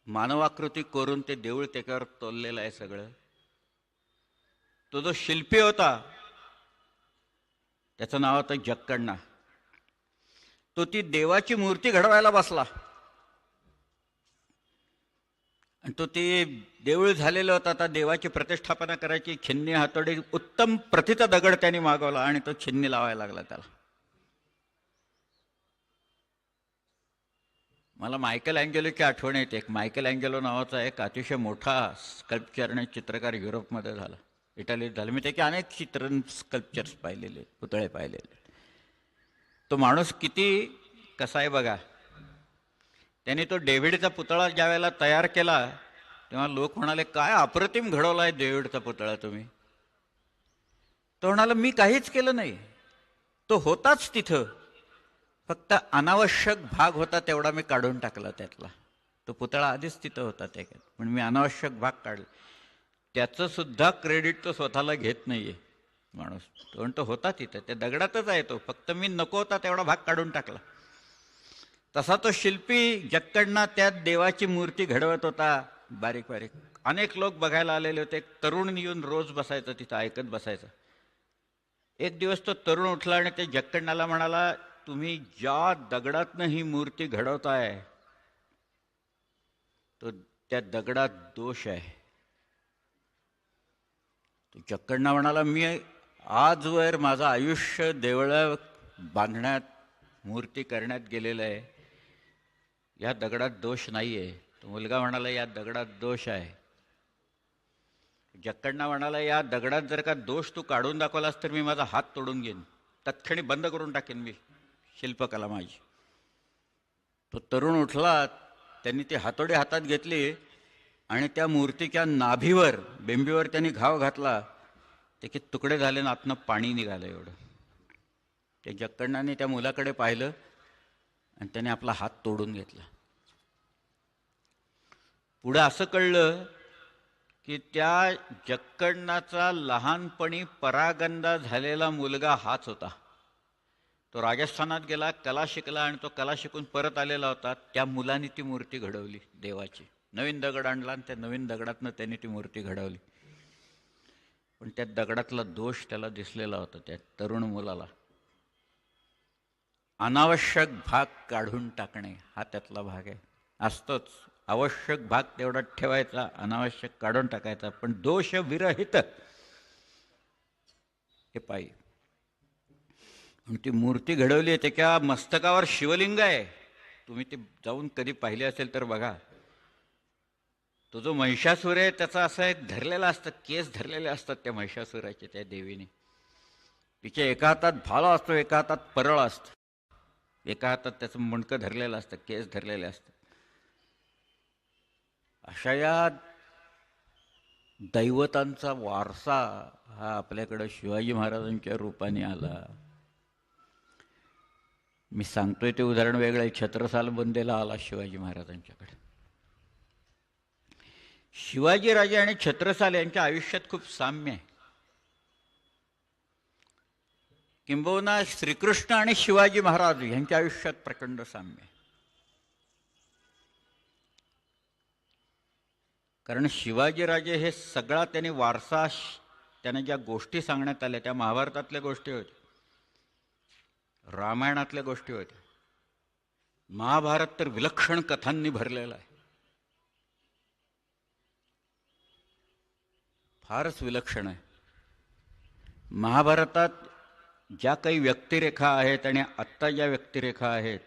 मानवाकृती करून ते देऊळ त्याच्यावर तोललेलं आहे सगळं. तो जो शिल्पी होता त्याचं नाव होतं जक्कण्णा. तो ती देवाची मूर्ती घडवायला बसला आणि तो ते देऊळ झालेलं होतं. आता देवाची प्रतिष्ठापना करायची. छिन्नी हातोडी उत्तम प्रथित दगड त्यांनी मागवला आणि तो छिन्नी लावायला लागला त्याला. मला मायकेल अँजेलोची आठवण येते. एक मायकेल अँजेलो नावाचा एक अतिशय मोठा स्कल्पचर आणि चित्रकार युरोपमध्ये झाला, इटालीत झालं. मी त्याचे अनेक स्कल्पचर्स पाहिलेले, पुतळे पाहिलेले. तो माणूस किती कसा आहे बघा. त्याने तो डेव्हिडचा पुतळा ज्या वेळेला तयार केला तेव्हा लोक म्हणाले, काय अप्रतिम घडवला आहे डेव्हिडचा पुतळा तुम्ही. तो म्हणाला, मी काहीच केलं नाही, तो होताच तिथं, फक्त अनावश्यक भाग होता तेवढा मी काढून टाकला त्यातला. तो पुतळा आधीच तिथं होता त्याच्यात, पण मी अनावश्यक भाग काढले. त्याचं सुद्धा क्रेडिट तो स्वतःला घेत नाहीये माणूस. पण तो होता तिथं, त्या दगडातच आहे तो, फक्त मी नको होता तेवढा भाग काढून टाकला. तसा तो शिल्पी जक्कण्णा त्यात देवाची मूर्ती घडवत होता, बारीक बारीक. अनेक लोक बघायला आलेले होते. तरुण येऊन रोज बसायचं तिथं, ऐकत बसायचं. एक दिवस तो तरुण उठला आणि ते जक्कण्णाला म्हणाला, तुम्ही ज्या दगडातनं ही मूर्ती घडवताय तो त्या दगडात दोष आहे. तो जक्कण्णा म्हणाला, मी आजवर माझं आयुष्य देवळं बांधण्यात, मूर्ती करण्यात गेलेलं आहे, या दगडात दोष नाही आहे. तो मुलगा म्हणाला, या दगडात दोष आहे. जक्कण्णा म्हणाला, या दगडात जर का दोष तू काढून दाखवलास तर मी माझा हात तोडून घेईन, तत्क्षणी बंद करून टाकेन मी शिल्पकला माझी. तो तरुण उठला, त्यांनी ती हातोडी हातात घेतली आणि त्या मूर्तीच्या नाभीवर, बेंबीवर त्यांनी घाव घातला. त्याचे तुकडे झाले ना आतनं पाणी निघालं एवढं. ते जक्कण्णाने त्या मुलाकडे पाहिलं आणि त्याने आपला हात तोडून घेतला. पुढे असं कळलं की त्या जक्कण्णाचा लहानपणी परागंदा झालेला मुलगा हाच होता. तो राजस्थानात गेला, कला शिकला आणि तो कला शिकून परत आलेला होता. त्या मुलाने ती मूर्ती घडवली देवाची. नवीन दगड आणला आणि त्या नवीन दगडातनं त्यांनी ती मूर्ती घडवली. पण त्या दगडातला दोष त्याला दिसलेला होता, त्या तरुण मुलाला. अनावश्यक भाग काढून टाकणे हा त्यातला भाग आहे. असतोच, आवश्यक भाग तेवढा ठेवायचा, अनावश्यक काढून टाकायचा, पण दोष विरहित हे पाहिजे. ती मूर्ती घडवली आहे, त्याच्या मस्तकावर शिवलिंग आहे. तुम्ही ते जाऊन कधी पाहिले असेल तर बघा. तो जो महिषासूर आहे त्याचा असं एक धरलेला असतं, केस धरलेले असतात त्या महिषासुराचे, त्या देवीने. तिच्या एका हातात भाला असतो, एका हातात परळ असतं, एका हातात त्याचं मुंडकं धरलेलं असतं, केस धरलेले असतात. अशा या दैवतांचा वारसा हा आपल्याकडं शिवाजी महाराजांच्या रूपाने आला. मी सांगतोय ते उदाहरण वेगळं आहे. छत्रसाल बंदेला आला शिवाजी महाराजांच्याकडे. शिवाजीराजे आणि छत्रसाल यांच्या आयुष्यात खूप साम्य आहे. किंबहुना श्रीकृष्ण आणि शिवाजी महाराज यांच्या आयुष्यात प्रचंड साम्य आहे. कारण शिवाजीराजे हे सगळा त्यांनी वारसा, त्यांना ज्या गोष्टी सांगण्यात आल्या त्या महाभारतातल्या गोष्टी होत्या, रामायणातल्या गोष्टी होत्या. महाभारत तर विलक्षण कथांनी भरलेला आहे, फारच विलक्षण आहे. महाभारतात ज्या काही व्यक्तिरेखा आहेत आणि आत्ता ज्या व्यक्तिरेखा आहेत,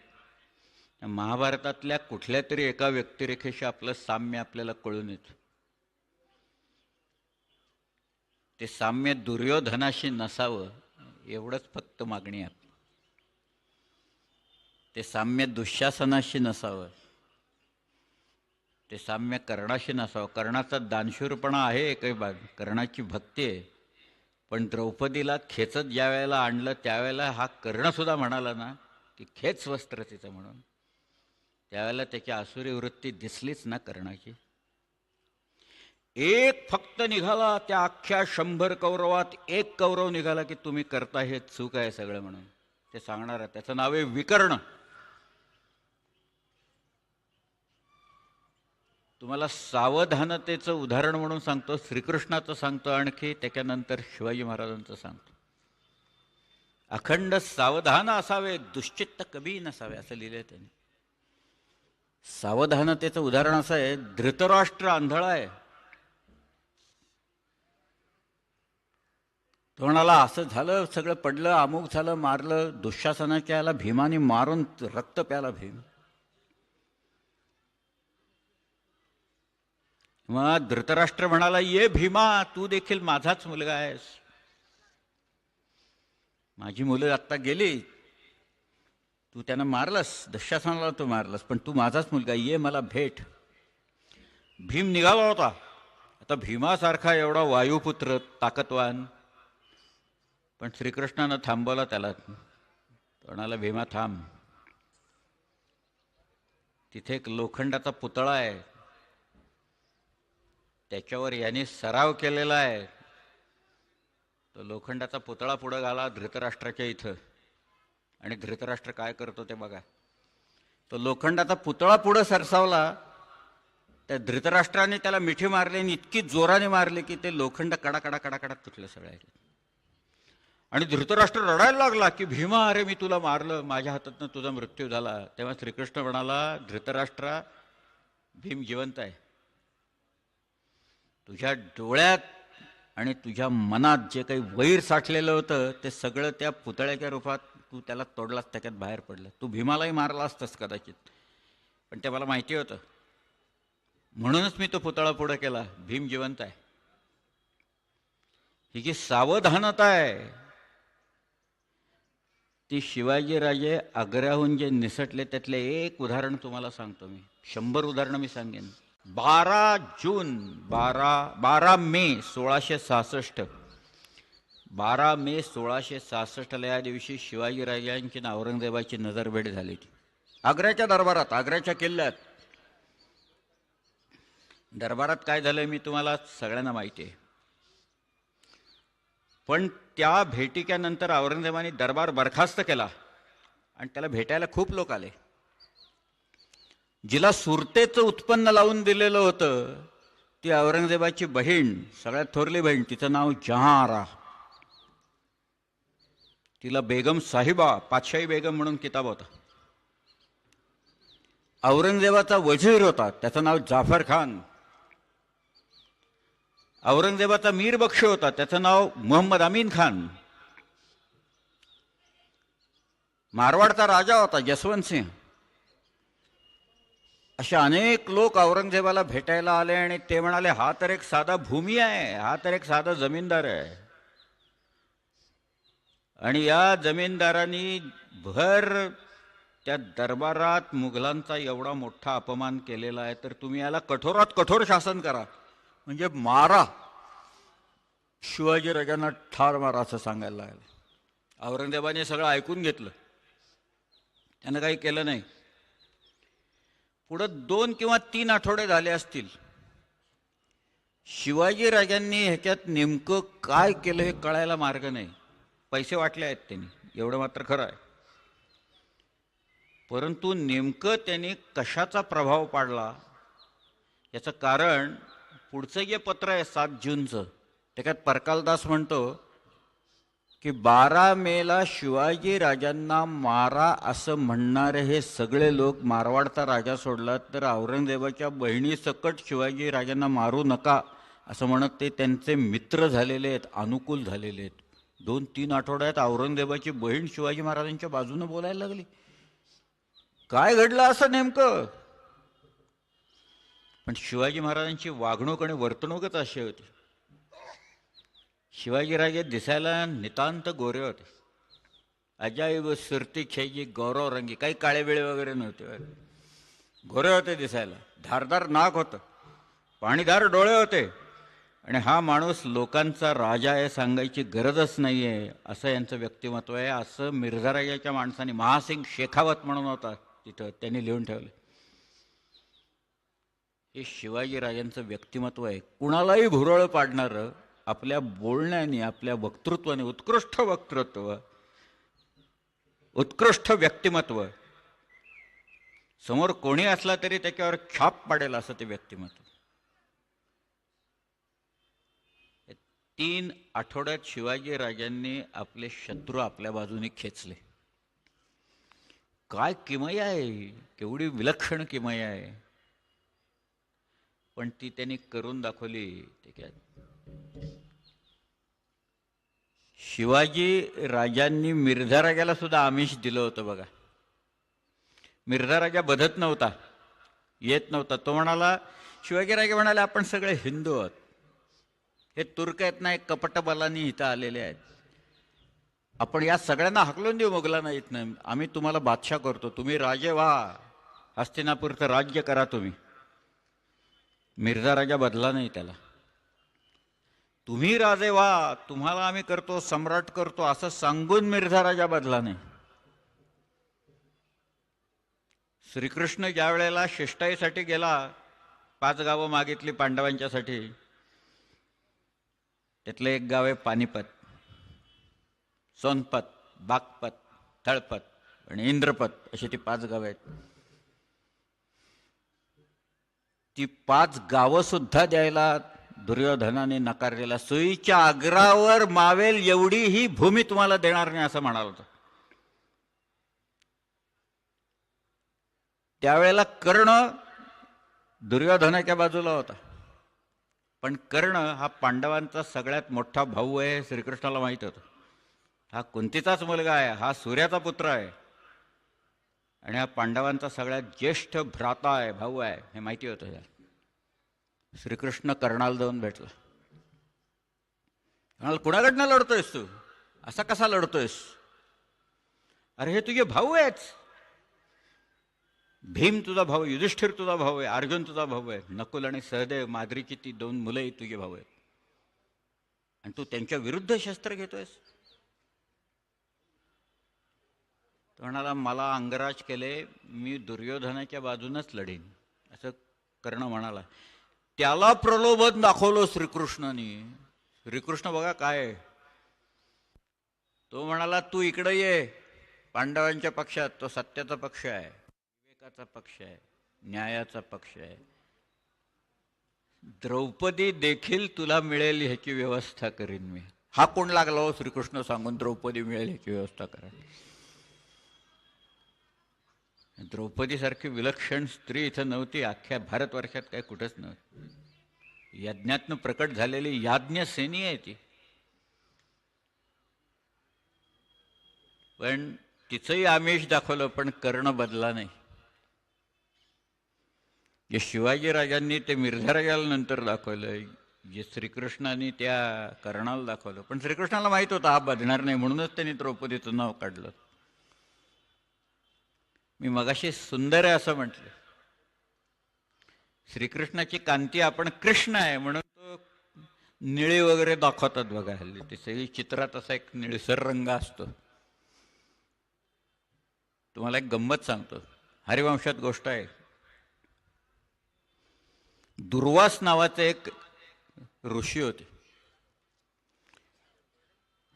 त्या महाभारतातल्या कुठल्या तरी एका व्यक्तिरेखेशी आपलं साम्य आपल्याला कळून येतं. ते साम्य दुर्योधनाशी नसावं एवढंच फक्त मागणी आहे. ते साम्य दुःशासनाशी नसावं, ते साम्य कर्णाशी नसावं. कर्णाचा दानशूरपणा आहे काही बाग, कर्णाची भक्ती आहे, पण द्रौपदीला खेचत ज्या वेळेला आणलं त्यावेळेला हा कर्णसुद्धा म्हणाला ना की खेच वस्त्र तिचं म्हणून, त्यावेळेला त्याची आसुरी वृत्ती दिसलीच ना कर्णाची. एक फक्त निघाला त्या अख्ख्या 100 कौरवात, एक कौरव निघाला की तुम्ही करता हे चूक आहे सगळं म्हणून ते सांगणार आहे. त्याचं नाव आहे विकर्ण. तुम्हाला सावधानतेचं उदाहरण म्हणून सांगतो, श्रीकृष्णाचं सांगतो, आणखी त्याच्यानंतर शिवाजी महाराजांचं सांगतो. अखंड सावधान असावे, दुश्चित्त कधी नसावे असं लिहिलंय त्यांनी. सावधानतेचं उदाहरण असं आहे, धृतराष्ट्र आंधळा आहे. तो म्हणाला असं झालं, सगळं पडलं, अमुक झालं, मारलं. दुःशासनाच्या याला भीमाने मारून रक्त प्याला भीम. मग धृतराष्ट्र म्हणाला, ये भीमा, तू देखील माझाच मुलगा आहेस. माझी मुलं आत्ता गेली, तू त्यांना मारलंस, दुःशासनाला तू मारलंस, पण तू माझाच मुलगा, ये मला भेट. भीम निघाला होता. आता भीमासारखा एवढा वायुपुत्र ताकदवान, पण श्रीकृष्णानं थांबवला त्याला. म्हणाला, भीमा थांब, तिथे एक लोखंडाचा पुतळा आहे, त्याच्यावर याने सराव केलेला आहे. तो लोखंडाचा पुतळा पुढं घाला धृतराष्ट्राच्या इथं, आणि धृतराष्ट्र काय करतो ते बघा. तो लोखंडाचा पुतळा पुढं सरसावला, त्या धृतराष्ट्राने त्याला मिठी मारली आणि इतकी जोराने मारली की ते लोखंड कडाकडा कडाकडा तुटलं सगळ्या. आणि धृतराष्ट्र रडायला लागला की भीमा, अरे मी तुला मारलं, माझ्या हातातनं तुझा मृत्यू झाला. तेव्हा श्रीकृष्ण म्हणाला, धृतराष्ट्रा, भीम जिवंत आहे. तुझ्या डोळ्यात आणि तुझ्या मनात जे काही वैर साठलेलं होतं ते सगळं त्या पुतळ्याच्या रूपात तू त्याला तोडलास, त्याच्यात बाहेर पडलं. तू भीमालाही मारला असतंस कदाचित, पण ते मला माहिती होतं, म्हणूनच मी तो पुतळा पुढं केला. भीम जिवंत आहे. ही जी सावधानता आहे ती शिवाजीराजे आग्र्याहून जे निसटले त्यातले एक उदाहरण तुम्हाला सांगतो मी. 100 उदाहरणं मी सांगेन. 12 मे 1666, 12 मे 1666 या दिवशी शिवाजीराजांची ना औरंगजेबाची नजरभेट झाली होती आग्र्याच्या दरबारात, आग्र्याच्या किल्ल्यात. दरबारात काय झालंय मी तुम्हाला सगळ्यांना माहिती आहे, पण त्या भेटीच्या नंतर औरंगजेबाने दरबार बरखास्त केला आणि त्याला भेटायला खूप लोक आले. जिला सुरतेचं उत्पन्न लावून दिलेलं होतं ती औरंगजेबाची बहीण, सगळ्यात थोरली बहीण, तिचं नाव जहांआरा. तिला बेगम साहिबा, पातशाही बेगम म्हणून किताब होता. औरंगजेबाचा वजीर होता, त्याचं नाव जाफर खान. औरंगजेबाचा मीर बक्ष होता, त्याचं नाव मोहम्मद अमीन खान. मारवाडचा राजा होता जसवंत सिंह. असे अनेक लोक औरंगजेबाला भेटायला आले आणि ते म्हणाले, हा तर एक साधा भूमी आहे, हा तर एक साधा जमीनदार आहे. आणि या जमीनदारांनी भर त्या दरबारात मुघलांचा एवढा मोठा अपमान केलेला आहे, तर तुम्ही याला कठोरात कठोर शासन करा, म्हणजे मारा, शिवाजीराजांना ठार मारा असं सांगायला लागलं. औरंगजेबाने सगळं ऐकून घेतलं, त्यानं काही केलं नाही. पुढं 2 किंवा 3 आठवडे झाले असतील. शिवाजीराजांनी ह्याच्यात नेमकं काय केलं हे कळायला मार्ग नाही. पैसे वाटले आहेत त्यांनी, एवढं मात्र खरं आहे, परंतु नेमकं त्यांनी कशाचा प्रभाव पाडला याचं कारण पुढचं जे पत्र आहे 7 जूनचं, त्याच्यात परकालदास म्हणतो की 12 मेला शिवाजी राजांना मारा असं म्हणणारे हे सगळे लोक, मारवाडचा राजा सोडला तर औरंगजेबाच्या बहिणी सकट शिवाजी राजांना मारू नका असं म्हणत ते त्यांचे मित्र झालेले आहेत, अनुकूल झालेले आहेत. 2-3 आठवड्यात औरंगजेबाची बहीण शिवाजी महाराजांच्या बाजूने बोलायला लागली. काय घडलं असं नेमकं? पण शिवाजी महाराजांची वागणूक आणि वर्तणूकच अशी होती. शिवाजीराजे दिसायला नितांत गोरे होते. अजाईब सुरती छेजी गौरव रंगी, काही काळे बिळे वगैरे नव्हते, गोरे होते दिसायला. धारदार नाक होतं, पाणीदार डोळे होते. आणि हा माणूस लोकांचा राजा आहे सांगायची गरजच नाही आहे असं यांचं व्यक्तिमत्व आहे, असं मिर्झा राजाच्या माणसाने, महासिंग शेखावत म्हणून होता तिथं, त्यांनी लिहून ठेवलं. हे शिवाजीराजांचं व्यक्तिमत्व आहे. कुणालाही भुरळ पाडणारं, आपल्या बोलण्याने, आपल्या वक्तृत्वाने, उत्कृष्ट वक्तृत्व, उत्कृष्ट व्यक्तिमत्व, समोर कोणी असला तरी त्याच्यावर छाप पाडेल असं ते व्यक्तिमत्व. 3 आठवड्यात शिवाजीराजांनी आपले शत्रू आपल्या बाजूने खेचले. काय किमया आहे, केवढी विलक्षण किमया आहे, पण ती त्यांनी करून दाखवली. ते काय, शिवाजी राजांनी मिर्झा राजाला सुद्धा आमिष दिलं होतं बघा. मिर्झा राजा बधत नव्हता, येत नव्हता. तो म्हणाला, शिवाजीराजे म्हणाले, आपण सगळे हिंदू आहोत, हे तुर्क आहेत ना, एक कपटबलांनी इथं आलेले आहेत, आपण या सगळ्यांना हाकलून देऊ मुघलांना इथनं, आम्ही तुम्हाला बादशाह करतो, तुम्ही राजे व्हा, हस्तिनापूरचं राज्य करा तुम्ही. मिर्झा राजा बदला नाही त्याला. तुम्ही राजे व्हा, तुम्हाला आम्ही करतो, सम्राट करतो, असं सांगून मिर्झा राजा बदला नाही. श्रीकृष्ण ज्या वेळेला शिष्टाईसाठी गेला, 5 गावं मागितली पांडवांच्यासाठी, त्यातलं एक गाव आहे पानिपत, सोनपत, बागपत, थळपत आणि इंद्रपत, अशी ती 5 गावं आहेत. ती 5 गावं सुद्धा द्यायला दुर्योधनाने नकार दिला. सुईच्या अग्रावर मावेल एवढी ही भूमी तुम्हाला देणार नाही असं म्हणाल होतं. त्यावेळेला कर्ण दुर्योधनाच्या बाजूला होता, पण कर्ण हा पांडवांचा सगळ्यात मोठा भाऊ आहे, श्रीकृष्णाला माहित होतं. हा कुंतीचाच मुलगा आहे, हा सूर्याचा पुत्र आहे, आणि हा पांडवांचा सगळ्यात ज्येष्ठ भ्राता आहे, भाऊ आहे, हे माहिती होतं. श्रीकृष्ण कर्णाला जाऊन भेटला. म्हणाल, कुणाकडनं लढतोयस तू, असा कसा लढतोयस? अरे हे तुझे भाऊ आहेच, भीम तुझा भाऊ, युधिष्ठिर तुझा भाऊ आहे, अर्जुन तुझा भाऊ आहे, नकुल आणि सहदेव, माद्रीची ती 2 मुलंही तुझे भाऊ आहेत, आणि तू त्यांच्या विरुद्ध शस्त्र घेतोयस. तो म्हणाला, मला अंगराज केले, मी दुर्योधनाच्या बाजूनच लढीन, असं कर्ण म्हणाला. त्याला प्रलोभन दाखवलं श्रीकृष्णाने. श्रीकृष्ण बघा काय, तो म्हणाला, तू इकडे ये, पांडवांच्या पक्षात, तो सत्याचा पक्ष आहे, विवेकाचा पक्ष आहे, न्यायाचा पक्ष आहे. द्रौपदी देखील तुला मिळेल ह्याची व्यवस्था करीन मी. हा कोण लागला हो श्रीकृष्ण सांगून द्रौपदी मिळेल ह्याची व्यवस्था करा? द्रौपदी सारखी विलक्षण स्त्री इथं नव्हती, अख्ख्या भारतवर्षात काय कुठंच नव्हती. यज्ञातनं प्रकट झालेली याज्ञसेनी आहे ती, पण तिचंही आमिष दाखवलं, पण कर्ण बदला नाही. जे शिवाजीराजांनी ते मिर्झा राजाला नंतर दाखवलं, जे श्रीकृष्णाने त्या कर्णाला दाखवलं, पण श्रीकृष्णाला माहित होतं हा बदणार नाही, म्हणूनच त्यांनी द्रौपदीचं नाव काढलं. मी मगाशी सुंदर आहे असं म्हटलं. श्रीकृष्णाची कांती, आपण कृष्ण आहे म्हणून तो निळी वगैरे दाखवतात बघा हल्ली, ते सगळी चित्रात असा एक निळसर रंग असतो. तुम्हाला एक गंमत सांगतो, हरिवंशात गोष्ट आहे. दुर्वास नावाचे एक ऋषी होते.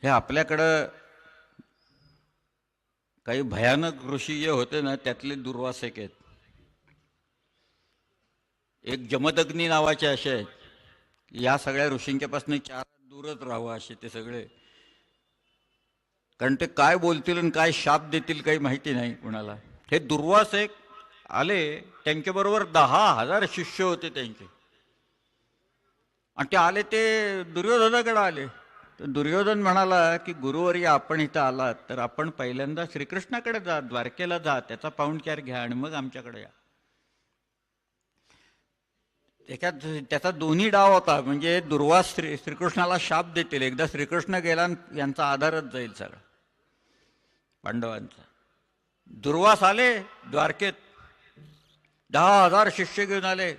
हे आपल्याकडं काही भयानक ऋषी जे होते ना, त्यातले दुर्वास एक आहेत. एक जमदग्नी नावाचे असे आहेत, या सगळ्या ऋषींच्यापासून 4 दूरच राहावं असे ते सगळे, कारण ते काय बोलतील आणि काय शाप देतील काही माहिती नाही कुणाला. हे दुर्वास एक आले, त्यांच्याबरोबर 10,000 शिष्य होते त्यांचे, आणि ते आले ते दुर्योधनाकडे आले. तर दुर्योधन म्हणाला की गुरुवर्य, आपण इथं आलात तर आपण पहिल्यांदा श्रीकृष्णाकडे जा, द्वारकेला जा, त्याचा पाहुणचार घ्या आणि मग आमच्याकडे या. त्याच्यात त्याचा दोन्ही डाव होता. म्हणजे दुर्वास श्रीकृष्णाला शाप देतील. एकदा श्रीकृष्ण गेला यांचा आधारच जाईल सगळा पांडवांचा. दुर्वास आले द्वारकेत, 10,000 शिष्य घेऊन आले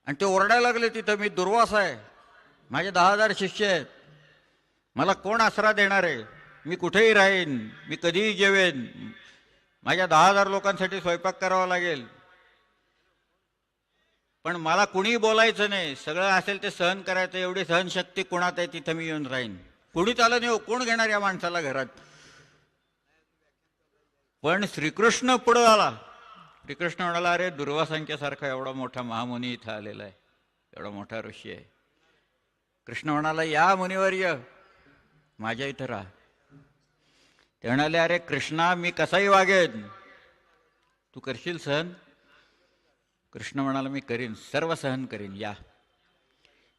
आणि ते ओरडायला लागले तिथं, मी दुर्वास आहे, माझे 10,000 शिष्य आहेत, मला कोण आसरा देणार आहे, मी कुठेही राहीन, मी कधीही जेवेन, माझ्या 10,000 लोकांसाठी स्वयंपाक करावा लागेल, पण मला कुणीही बोलायचं नाही, सगळं असेल ते सहन करायचं, एवढी सहनशक्ती कोणात आहे तिथं मी येऊन राहीन. कुणीच आलं नाही हो, कोण घेणार या माणसाला घरात. पण श्रीकृष्ण पुढं आला. श्रीकृष्ण म्हणाला, अरे दुर्वासांच्या सारखा एवढा मोठा महामुनी इथं आलेला आहे, एवढा मोठा ऋषी आहे. कृष्ण म्हणाला, या मुनिवर्य माझ्या इथं राहा. ते म्हणाले, अरे कृष्णा मी कसाही वागेन, तू करशील सहन. कृष्ण म्हणाला, मी करीन, सर्व सहन करीन, या.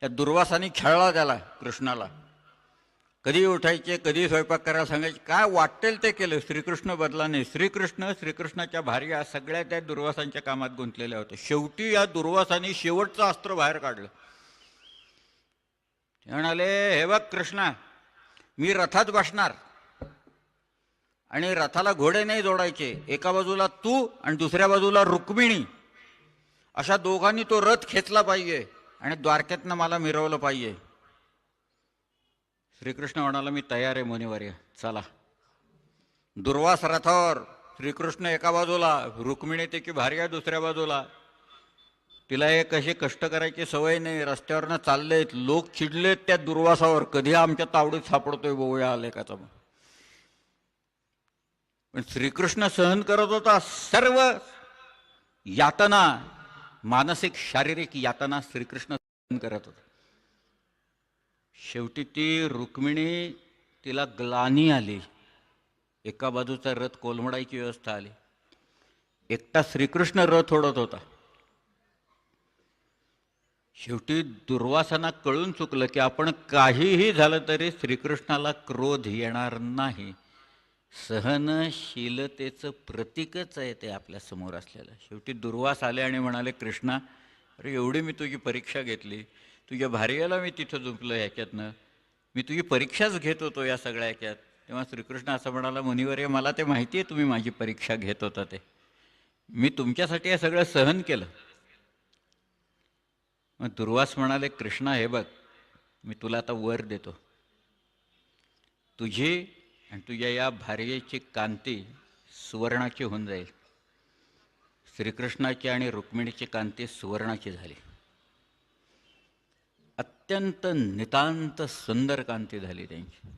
त्या दुर्वासाने खेळला त्याला, कृष्णाला. कधी उठायचे, कधी स्वयंपाक करायला सांगायचे, काय वाटेल ते केलं. श्रीकृष्ण बदला नाही. श्रीकृष्णाच्या भार्या सगळ्या त्या दुर्वासांच्या कामात गुंतलेल्या होत्या. शेवटी या दुर्वासाने शेवटचं अस्त्र बाहेर काढलं. ते म्हणाले, हे बघ कृष्णा, मी रथात बसणार आणि रथाला घोडे नाही जोडायचे, एका बाजूला तू आणि दुसऱ्या बाजूला रुक्मिणी, अशा दोघांनी तो रथ खेचला पाहिजे आणि द्वारकेतनं मला मिरवलं पाहिजे. श्रीकृष्ण म्हणाला, मी तयार आहे मुनिवर्य, चला. दुर्वास रथावर, श्रीकृष्ण एका बाजूला, रुक्मिणी त्याची भार्या दुसऱ्या बाजूला. तिला एक कशी कष्ट करायची सवय नाही, रस्त्यावरनं चाललेत, लोक चिडलेत त्या दुर्वासावर, कधी आमच्या तावडीत सापडतोय बोवळ्या आलेखाचा. पण श्रीकृष्ण सहन करत होता सर्व यातना, मानसिक शारीरिक यातना श्रीकृष्ण सहन करत होता. शेवटी ती रुक्मिणी, तिला ग्लानी आली, एका बाजूचा रथ कोलमडायची व्यवस्था आली, एकटा श्रीकृष्ण रथ ओढत होता. शेवटी दुर्वासांना कळून चुकलं की आपण काहीही झालं तरी श्रीकृष्णाला क्रोध येणार नाही. सहनशीलतेचं प्रतीकच आहे ते आपल्या समोर असलेलं. शेवटी दुर्वास आले आणि म्हणाले, कृष्णा, अरे एवढी मी तुझी परीक्षा घेतली, तुझ्या भार्येला मी तिथं झुंपलं, ह्याच्यातनं मी तुझी परीक्षाच घेत होतो या सगळ्या ह्याच्यात. तेव्हा श्रीकृष्ण असं म्हणाला, मुनिवर्य मला ते माहिती आहे तुम्ही माझी परीक्षा घेत होता, ते मी तुमच्यासाठी हे सगळं सहन केलं. मग दुर्वास म्हणाले, कृष्णा हे बघ, मी तुला आता वर देतो, तुझी आणि तुझ्या या भार्येची कांती सुवर्णाची होऊन जाईल. श्रीकृष्णाची आणि रुक्मिणीची कांती सुवर्णाची झाली. अत्यंत नितांत सुंदर कांती झाली त्यांची.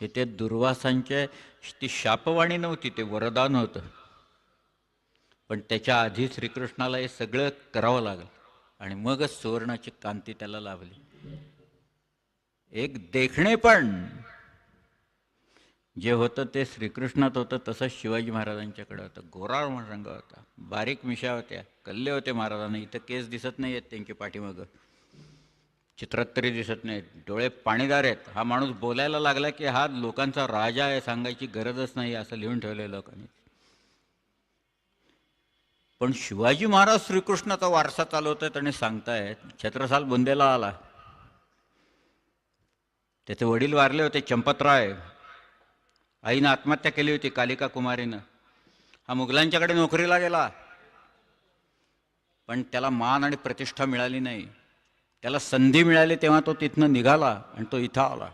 हे ते दुर्वासांचे ती शापवाणी नव्हती, ते वरदान होतं. पण त्याच्या आधी श्रीकृष्णाला हे सगळं करावं लागलं आणि मगच सुवर्णाची कांती त्याला लाभली. एक देखणे पण जे होतं ते श्रीकृष्णात होतं, तसं शिवाजी महाराजांच्याकडे होतं. गोरा रंग होता, बारीक मिशा होत्या, कल्ले होते महाराजांना. इथं केस दिसत नाही आहेत त्यांची पाठीमागं, चित्रात तरी दिसत नाहीत, डोळे पाणीदार आहेत. हा माणूस बोलायला लागला की हा लोकांचा राजा आहे, सांगायची गरजच नाही, असं लिहून ठेवलं लोकांनी. पण शिवाजी महाराज श्रीकृष्णाचा वारसा चालवतात आणि सांगतायत. छत्रसाल बुंदेला आला, त्याचे वडील वारले होते चंपतराय, आईनं आत्महत्या केली होती कालिका कुमारीनं. हा मुघलांच्याकडे नोकरीला गेला, पण त्याला मान आणि प्रतिष्ठा मिळाली नाही. त्याला संधी मिळाली तेव्हा तो तिथनं निघाला आणि तो इथं आला.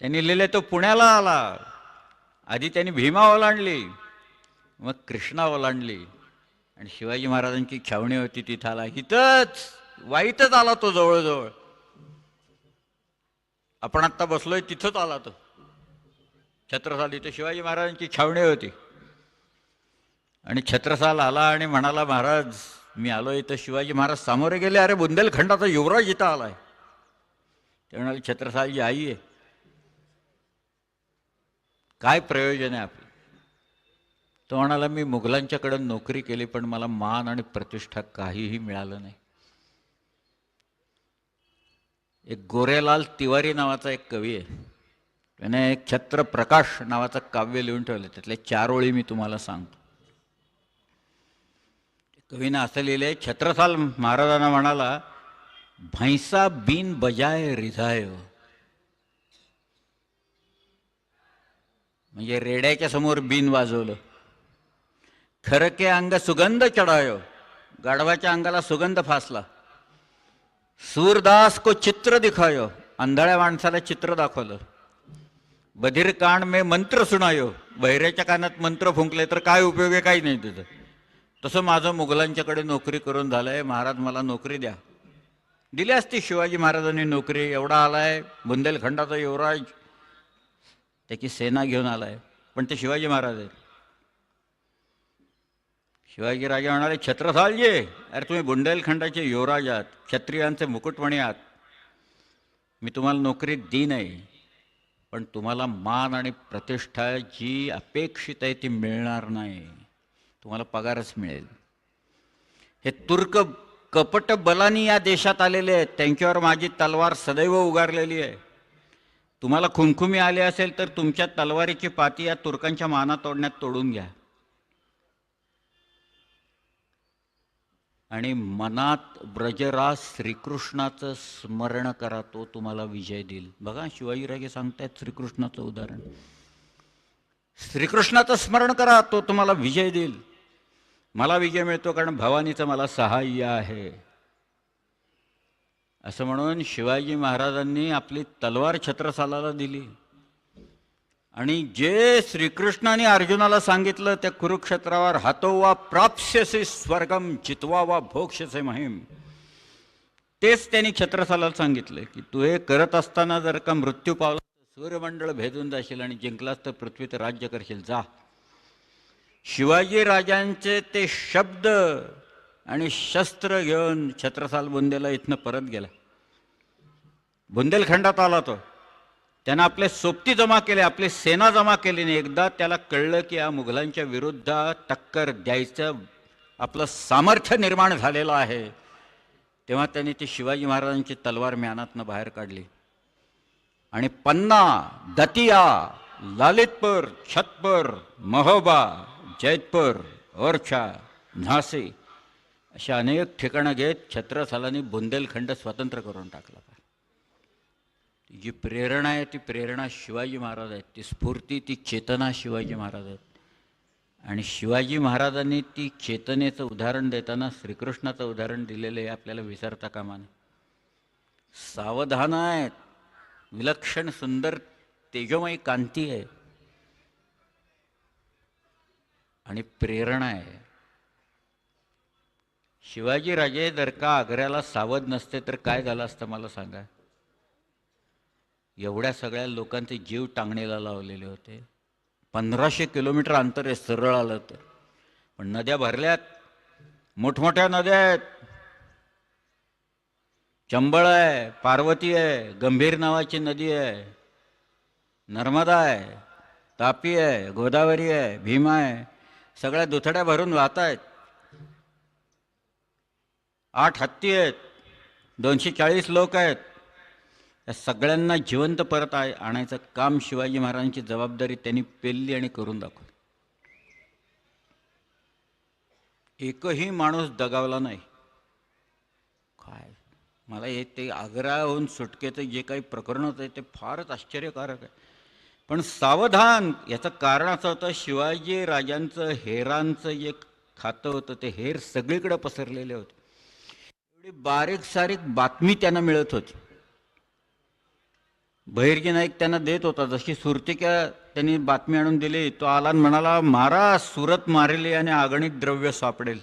त्यांनी लिहिले तो पुण्याला आला. आधी त्यांनी भीमा ओलांडली, मग कृष्णा ओलांडली आणि शिवाजी महाराजांची छावणी होती तिथं आला. इथंच वाईतच आला तो, जवळजवळ आपण आत्ता बसलोय तिथंच आला तो. छत्रसाल, इथं शिवाजी महाराजांची छावणी होती आणि छत्रसाल आला आणि म्हणाला, महाराज मी आलो इथं. शिवाजी महाराज सामोरे गेले, अरे बुंदेलखंडाचा युवराज इथं आलाय. ते म्हणाले, छत्रसालजी आईये, काय प्रयोजन आहे आपलं. तो म्हणाला, मी मुघलांच्याकडे नोकरी केली पण मला मान आणि प्रतिष्ठा काहीही मिळालं नाही. एक गोरेलाल तिवारी नावाचा एक कवी आहे, त्याने एक छत्र प्रकाश नावाचं काव्य लिहून ठेवलं. त्यातले 4 ओळी मी तुम्हाला सांगतो. कवीनं असं लिहिलंय, छत्रसाल महाराजांना म्हणाला, भैंसा बीन बजाय रिझाय, म्हणजे रेड्याच्या समोर बीन वाजवलं. खरके अंग सुगंध चढायो, गाढवाच्या अंगाला सुगंध फासला. सूरदास को चित्र दिखायो, आंधळ्या माणसाला चित्र दाखवलं. बधिर कान में मंत्र सुनायो, बहिऱ्याच्या कानात मंत्र फुंकले तर काय उपयोग आहे, काही नाही तिथं. तसं माझं मुघलांच्याकडे नोकरी करून झालंय, महाराज मला नोकरी द्या. दिली असती शिवाजी महाराजांनी नोकरी. एवढा आलाय बुंदेलखंडाचा युवराज, त्याची सेना घेऊन आलाय, पण ते शिवाजी महाराज आहेत. शिवाजी राजा म्हणाले, छत्रसालजी, अरे तुम्ही बुंदेलखंडाचे युवराज आहात, क्षत्रियांचे मुकुटमणी आहात, मी तुम्हाला नोकरी दी नाही, पण तुम्हाला मान आणि प्रतिष्ठा जी अपेक्षित आहे ती मिळणार नाही, तुम्हाला पगारच मिळेल. हे तुर्क कपट बलानी या देशात आलेले आहेत, त्यांच्यावर माझी तलवार सदैव उगारलेली आहे. तुम्हाला खुमखुमी आले असेल तर तुमच्या तलवारीची पाती या तुर्कांच्या माना तोडण्यात तोडून घ्या आणि मनात ब्रजराज श्रीकृष्णाचं स्मरण करा, तो तुम्हाला विजय देईल. बघा शिवाजीराजे सांगतायत श्रीकृष्णाचं उदाहरण. श्रीकृष्णाचं स्मरण करा, तो तुम्हाला विजय देईल. मला विजय मिळतो कारण भवानीचं मला सहाय्य आहे. असं म्हणून शिवाजी महाराजांनी आपली तलवार छत्रसालाला दिली आणि जे श्रीकृष्णाने अर्जुनाला सांगितलं त्या कुरुक्षेत्रावर, हातोवा प्राप्स्यसे स्वर्गम जितवा वा भोक्षसे महिम, तेच त्यांनी छत्रसालाला सांगितलं की तू हे करत असताना जर का मृत्यू पावला तर सूर्यमंडळ भेदून जाशील आणि जिंकलास तर पृथ्वीत राज्य करशील, जा. शिवाजी राजांचे ते शब्द आणि शस्त्र घेऊन छत्रसाल बुंदेला इथनं परत गेला. बुंदेलखंडात आला तो, त्यानं आपले सोबती जमा केले, आपली सेना जमा केली. नाही एकदा त्याला कळलं की या मुघलांच्या विरुद्ध टक्कर द्यायचं आपलं सामर्थ्य निर्माण झालेलं आहे, तेव्हा त्यांनी ती शिवाजी महाराजांची तलवार म्यानातनं बाहेर काढली आणि पन्ना, दतिया, ललितपूर, छतपूर, महोबा, जैतपूर, ओरछा, झांसी अशा अनेक ठिकाणं घेत छत्रसालांनी बुंदेलखंड स्वतंत्र करून टाकला. जी प्रेरणा आहे ती प्रेरणा शिवाजी महाराज आहेत, ती स्फूर्ती, ती चेतना शिवाजी महाराज आहेत. आणि शिवाजी महाराजांनी ती चेतनेचं उदाहरण देताना श्रीकृष्णाचं उदाहरण दिलेलं आहे, आपल्याला विसरता कामा नये. सावधान आहेत, विलक्षण सुंदर तेजोमयी कांती आहे आणि प्रेरणा आहे. शिवाजी राजे जर का आग्र्याला सावध नसते तर काय झालं असतं मला सांगा. एवढ्या सगळ्या लोकांचे जीव टांगणीला लावलेले होते. 1500 किलोमीटर अंतर आहे सरळ आलं तर, पण नद्या भरल्यात, मोठमोठ्या नद्या आहेत. चंबळ आहे, पार्वती आहे, गंभीर नावाची नदी आहे, नर्मदा आहे, तापी आहे, गोदावरी आहे, भीमा आहे, सगळ्या दुथड्या भरून वाहत आहेत. 8 हत्ती आहेत, 240 लोक आहेत. या सगळ्यांना जिवंत परत आणायचं काम शिवाजी महाराजांची जबाबदारी त्यांनी पेलली आणि करून दाखवली. एकही माणूस दगावला नाही. काय मला हे ते आग्र्याहून सुटकेचं जे काही प्रकरण होतं ते फारच आश्चर्यकारक आहे. पण सावधान याचं कारण असं होतं, शिवाजी राजांचं हेरांचं जे खातं होतं ते हेर सगळीकडे पसरलेले होते. एवढी बारीक सारीक बातमी त्यांना मिळत होती. बहिर्जी नाईक त्यांना देत होता. जशी सुरतिका त्यांनी बातमी आणून दिली, तो आला आणि म्हणाला, महाराज सुरत मारली आणि अगणित द्रव्य सापडेल.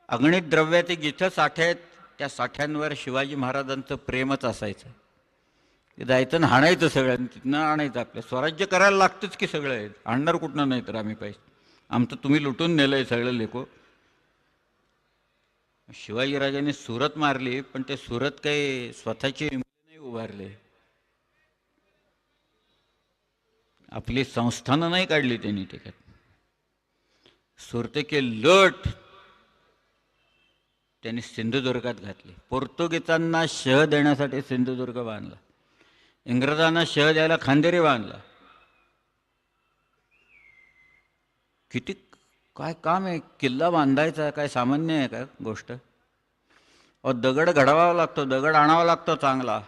अगणित द्रव्याचे जिथं साठे आहेत त्या साठ्यांवर शिवाजी महाराजांचं प्रेमच असायचं. ते जायचं आणि हाणायचं सगळ्यांनी, तिथनं आणायचं. आपलं स्वराज्य करायला लागतंच की, सगळं आणणार कुठनं, नाही तर आम्ही पैसे आमचं तुम्ही लुटून नेलंय सगळं लेको. शिवाजीराजांनी सुरत मारली, पण ते सुरत काही स्वतःची नाही उभारले, आपली संस्थानं नाही काढली त्यांनी त्याच्यात. सुरते के लट त्यांनी सिंधुदुर्गात घातली. पोर्तुगीजांना शह देण्यासाठी सिंधुदुर्ग बांधला, इंग्रजांना शह द्यायला खांदेरी बांधला. किती काय काम आहे? किल्ला बांधायचा काय सामान्य आहे का गोष्ट? अहो, दगड घडवावा लागतो, दगड आणावा लागतो चांगला.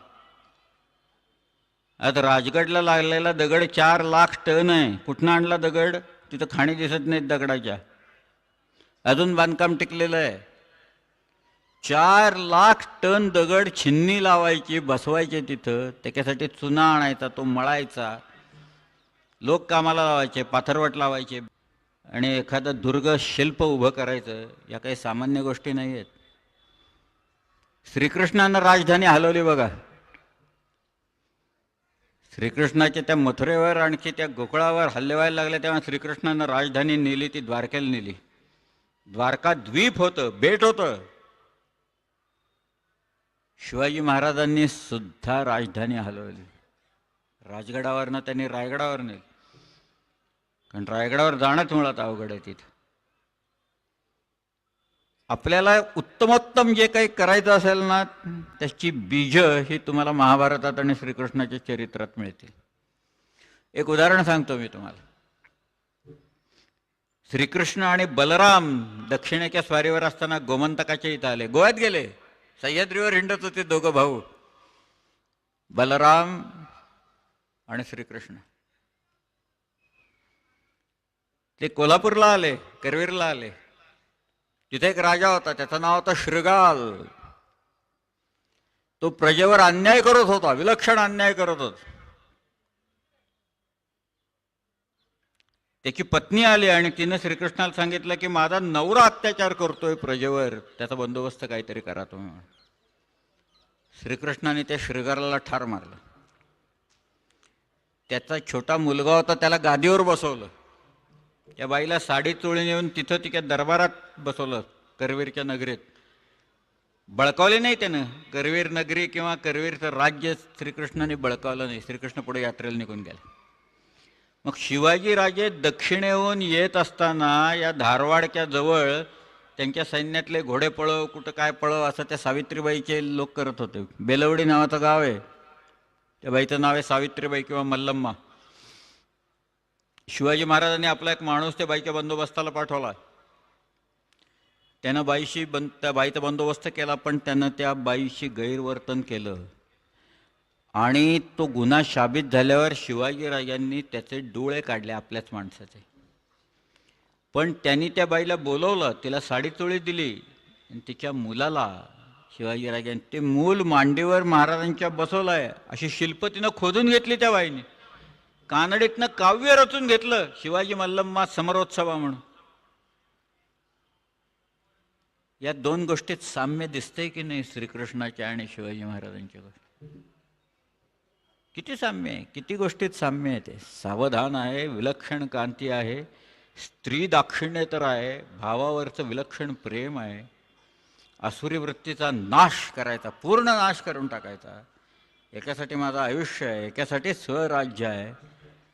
आता राजगडला लागलेला दगड 4 लाख टन आहे. कुठनं आणला दगड? तिथं खाणी दिसत नाहीत दगडाच्या, अजून बांधकाम टिकलेलं आहे. 4 लाख टन दगड छिन्नी लावायची, बसवायचे तिथं. त्याच्यासाठी चुना आणायचा, तो मळायचा, लोक कामाला लावायचे, पाथरवट लावायचे आणि एखादं दुर्ग शिल्प उभं करायचं. या काही सामान्य गोष्टी नाही आहेत. श्रीकृष्णानं राजधानी हलवली बघा. श्रीकृष्णाच्या त्या मथुरेवर आणखी त्या गोकुळावर हल्ले व्हायला लागले तेव्हा श्रीकृष्णानं राजधानी नेली, ती द्वारकेला नेली. द्वारका द्वीप होतं, बेट होतं. शिवाजी महाराजांनी सुद्धा राजधानी हलवली. राजगडावरनं त्यांनी रायगडावर नेली, कारण रायगडावर जाणंच मुळात अवघड आहे. तिथं आपल्याला उत्तमोत्तम जे काही करायचं असेल ना, त्याची बीज ही तुम्हाला महाभारतात आणि श्रीकृष्णाच्या चरित्रात मिळतील. एक उदाहरण सांगतो मी तुम्हाला. श्रीकृष्ण आणि बलराम दक्षिणेच्या स्वारीवर असताना गोमंतकाच्या इथं आले. गोव्यात गेले, सह्याद्रीवर हिंडत होते दोघं भाऊ, बलराम आणि श्रीकृष्ण. ते कोल्हापूरला आले, करवीरला आले. तिथे एक राजा होता, त्याचं नाव होतं शृगाल. तो प्रजेवर अन्याय करत होता, विलक्षण अन्याय करत होता. त्याची पत्नी आली आणि तिने श्रीकृष्णाला सांगितलं की माझा नवरा अत्याचार करतोय प्रजेवर, त्याचा बंदोबस्त काहीतरी करा तुम्ही. श्रीकृष्णाने त्या शृगालाला ठार मारलं. त्याचा छोटा मुलगा होता, त्याला गादीवर बसवलं. त्या बाईला साडी चोळी नेऊन तिथं तिच्या दरबारात बसवलं, करवीरच्या नगरीत. बळकावले नाही त्यानं करवीर नगरी किंवा करवीरचं राज्य, श्रीकृष्णाने बळकावलं नाही. श्रीकृष्ण पुढे यात्रेला निघून गेला. मग शिवाजी राजे दक्षिणेहून येत असताना या धारवाडच्या जवळ त्यांच्या सैन्यातले घोडे पळव, कुठं काय पळव, असं त्या सावित्रीबाईचे लोक करत होते. बेलवडी नावाचं गाव आहे, त्या बाईचं नाव आहे सावित्रीबाई किंवा मल्लम्मा. शिवाजी महाराजांनी आपला एक माणूस त्या बाईच्या बंदोबस्ताला पाठवला. त्यानं त्या बाईचा बंदोबस्त केला, पण त्यानं त्या बाईशी गैरवर्तन केलं आणि तो गुन्हा साबित झाल्यावर शिवाजीराजांनी त्याचे डोळे काढले आपल्याच माणसाचे. पण त्यांनी त्या बाईला बोलवलं, तिला साडी चोळी दिली आणि तिच्या मुलाला शिवाजीराजांनी ते मूल मांडीवर महाराजांच्या बसवलं आहे. अशी शिल्प तिनं खोदून घेतली त्या बाईने. कानडीतनं काव्य रचून घेतलं, शिवाजी मल्लम्मा समरोत्सवा म्हणून. या दोन गोष्टीत साम्य दिसतंय की नाही? श्रीकृष्णाच्या आणि शिवाजी महाराजांच्या गोष्टी किती साम्य आहे, किती गोष्टीत साम्य आहे. ते सावधान आहे, विलक्षण कांती आहे, स्त्री दाक्षिण्य तर आहे, भावावरचं विलक्षण प्रेम आहे, आसुरी वृत्तीचा नाश करायचा, पूर्ण नाश करून टाकायचा. एकासाठी माझं आयुष्य आहे, एकासाठी स्वराज्य आहे,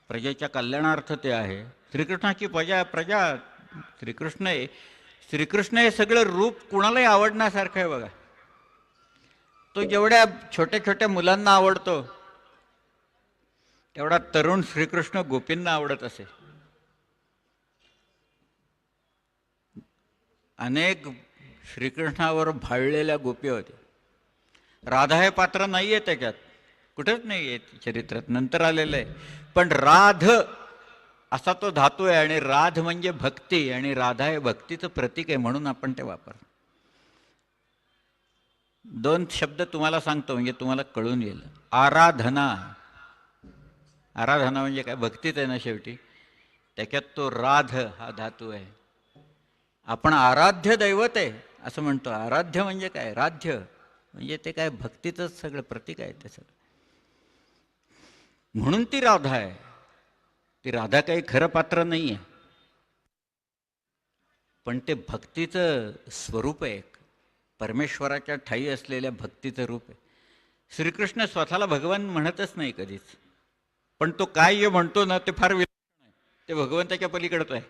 प्रजेच्या कल्याणार्थ ते आहे. श्रीकृष्णाची प्रजा श्रीकृष्ण आहे. श्रीकृष्ण हे सगळं रूप कुणालाही आवडण्यासारखं आहे बघा. तो जेवढ्या छोट्या छोट्या मुलांना आवडतो तेवढा तरुण श्रीकृष्ण गोपींना आवडत असे. अनेक श्रीकृष्णावर भाळलेल्या गोपी होत्या. राधा हे पात्र नाही आहे त्याच्यात, कुठेच नाही आहे चरित्रात, नंतर आलेलं आहे. पण राध असा तो धातू आहे आणि राध म्हणजे भक्ती, आणि राधा हे भक्तीचं प्रतीक आहे, म्हणून आपण ते वापरतो. 2 शब्द तुम्हाला सांगतो म्हणजे तुम्हाला कळून येईल. आराधना, आराधना म्हणजे काय? भक्तीच आहे ना शेवटी. त्याच्यात तो राध हा धातू आहे. आपण आराध्य दैवत आहे असं म्हणतो. आराध्य म्हणजे काय? राध्य म्हणजे ते काय? भक्तीचंच सगळं प्रतीक आहे ते सगळं. म्हणून ती राधा आहे. ती राधा काही खरं पात्र नाही आहे, पण ते भक्तीचं स्वरूप आहे, परमेश्वराच्या ठाई असलेल्या भक्तीचं रूप आहे. श्रीकृष्ण स्वतःला भगवान म्हणतच नाही कधीच, पण तो काय जे म्हणतो ना ते फार विलक्षण आहे, ते भगवंताच्या पलीकडचं आहे.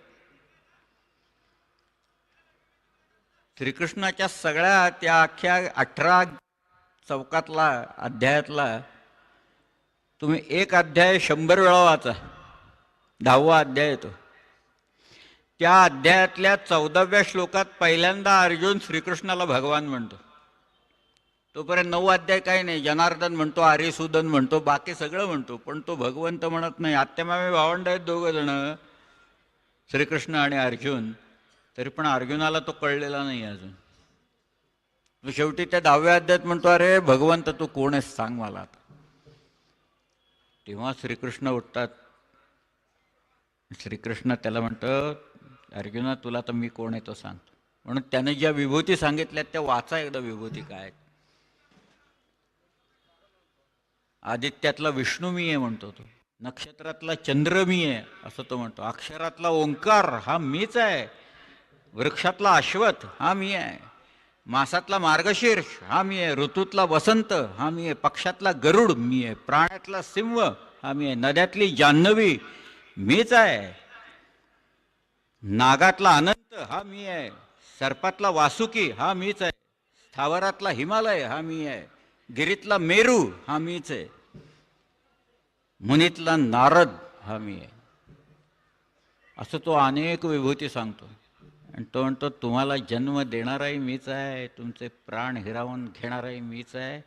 श्रीकृष्णाच्या सगळ्या त्या अख्ख्या 18 चौकातला अध्यायातला तुम्ही एक अध्याय 100 वेळा वाचा, 10वा अध्याय येतो. त्या अध्यायातल्या 14व्या श्लोकात पहिल्यांदा अर्जुन श्रीकृष्णाला भगवान म्हणतो. तोपर्यंत 9 अध्याय काही नाही, जनार्दन म्हणतो, आर्यसूदन म्हणतो, बाकी सगळं म्हणतो, पण तो भगवंत म्हणत नाही. आत्यामामी भावंड आहेत दोघं जण, श्रीकृष्ण आणि अर्जुन. तरी पण अर्जुनाला तो कळलेला नाही अजून. तो शेवटी त्या 10व्या अध्यायात म्हणतो, अरे भगवंत तू कोण आहेस सांग मला आता. तेव्हा श्रीकृष्ण उठतात. श्रीकृष्ण त्याला म्हणतं, अर्जुना तुला तर मी कोण आहे तो सांगतो. म्हणून त्याने ज्या विभूती सांगितल्यात त्या वाचा एकदा विभूती काय. आदित्यातला विष्णू मी आहे म्हणतो तो, नक्षत्रातला चंद्र मी आहे असं तो म्हणतो, अक्षरातला ओंकार हा मीच आहे, वृक्षातला अश्वत्थ हा मी आहे, मासातला मार्गशीर्ष हा मी आहे, ऋतूतला वसंत हा मी आहे, पक्षातला गरुड मी आहे, प्राण्यातला सिंह हा मी आहे, नद्यातली जान्हवी मीच आहे, नागातला अनंत हा मी आहे, सर्पातला वासुकी हा मीच आहे, स्थावरातला हिमालय हा मी आहे, गिरीतला मेरू हा मीच आहे, मुनीतला नारद हा मी आहे. असं तो अनेक विभूती सांगतो. आणि तो म्हणतो तुम्हाला जन्म देणाराही मीच आहे, तुमचे प्राण हिरावून घेणाराही मीच आहे,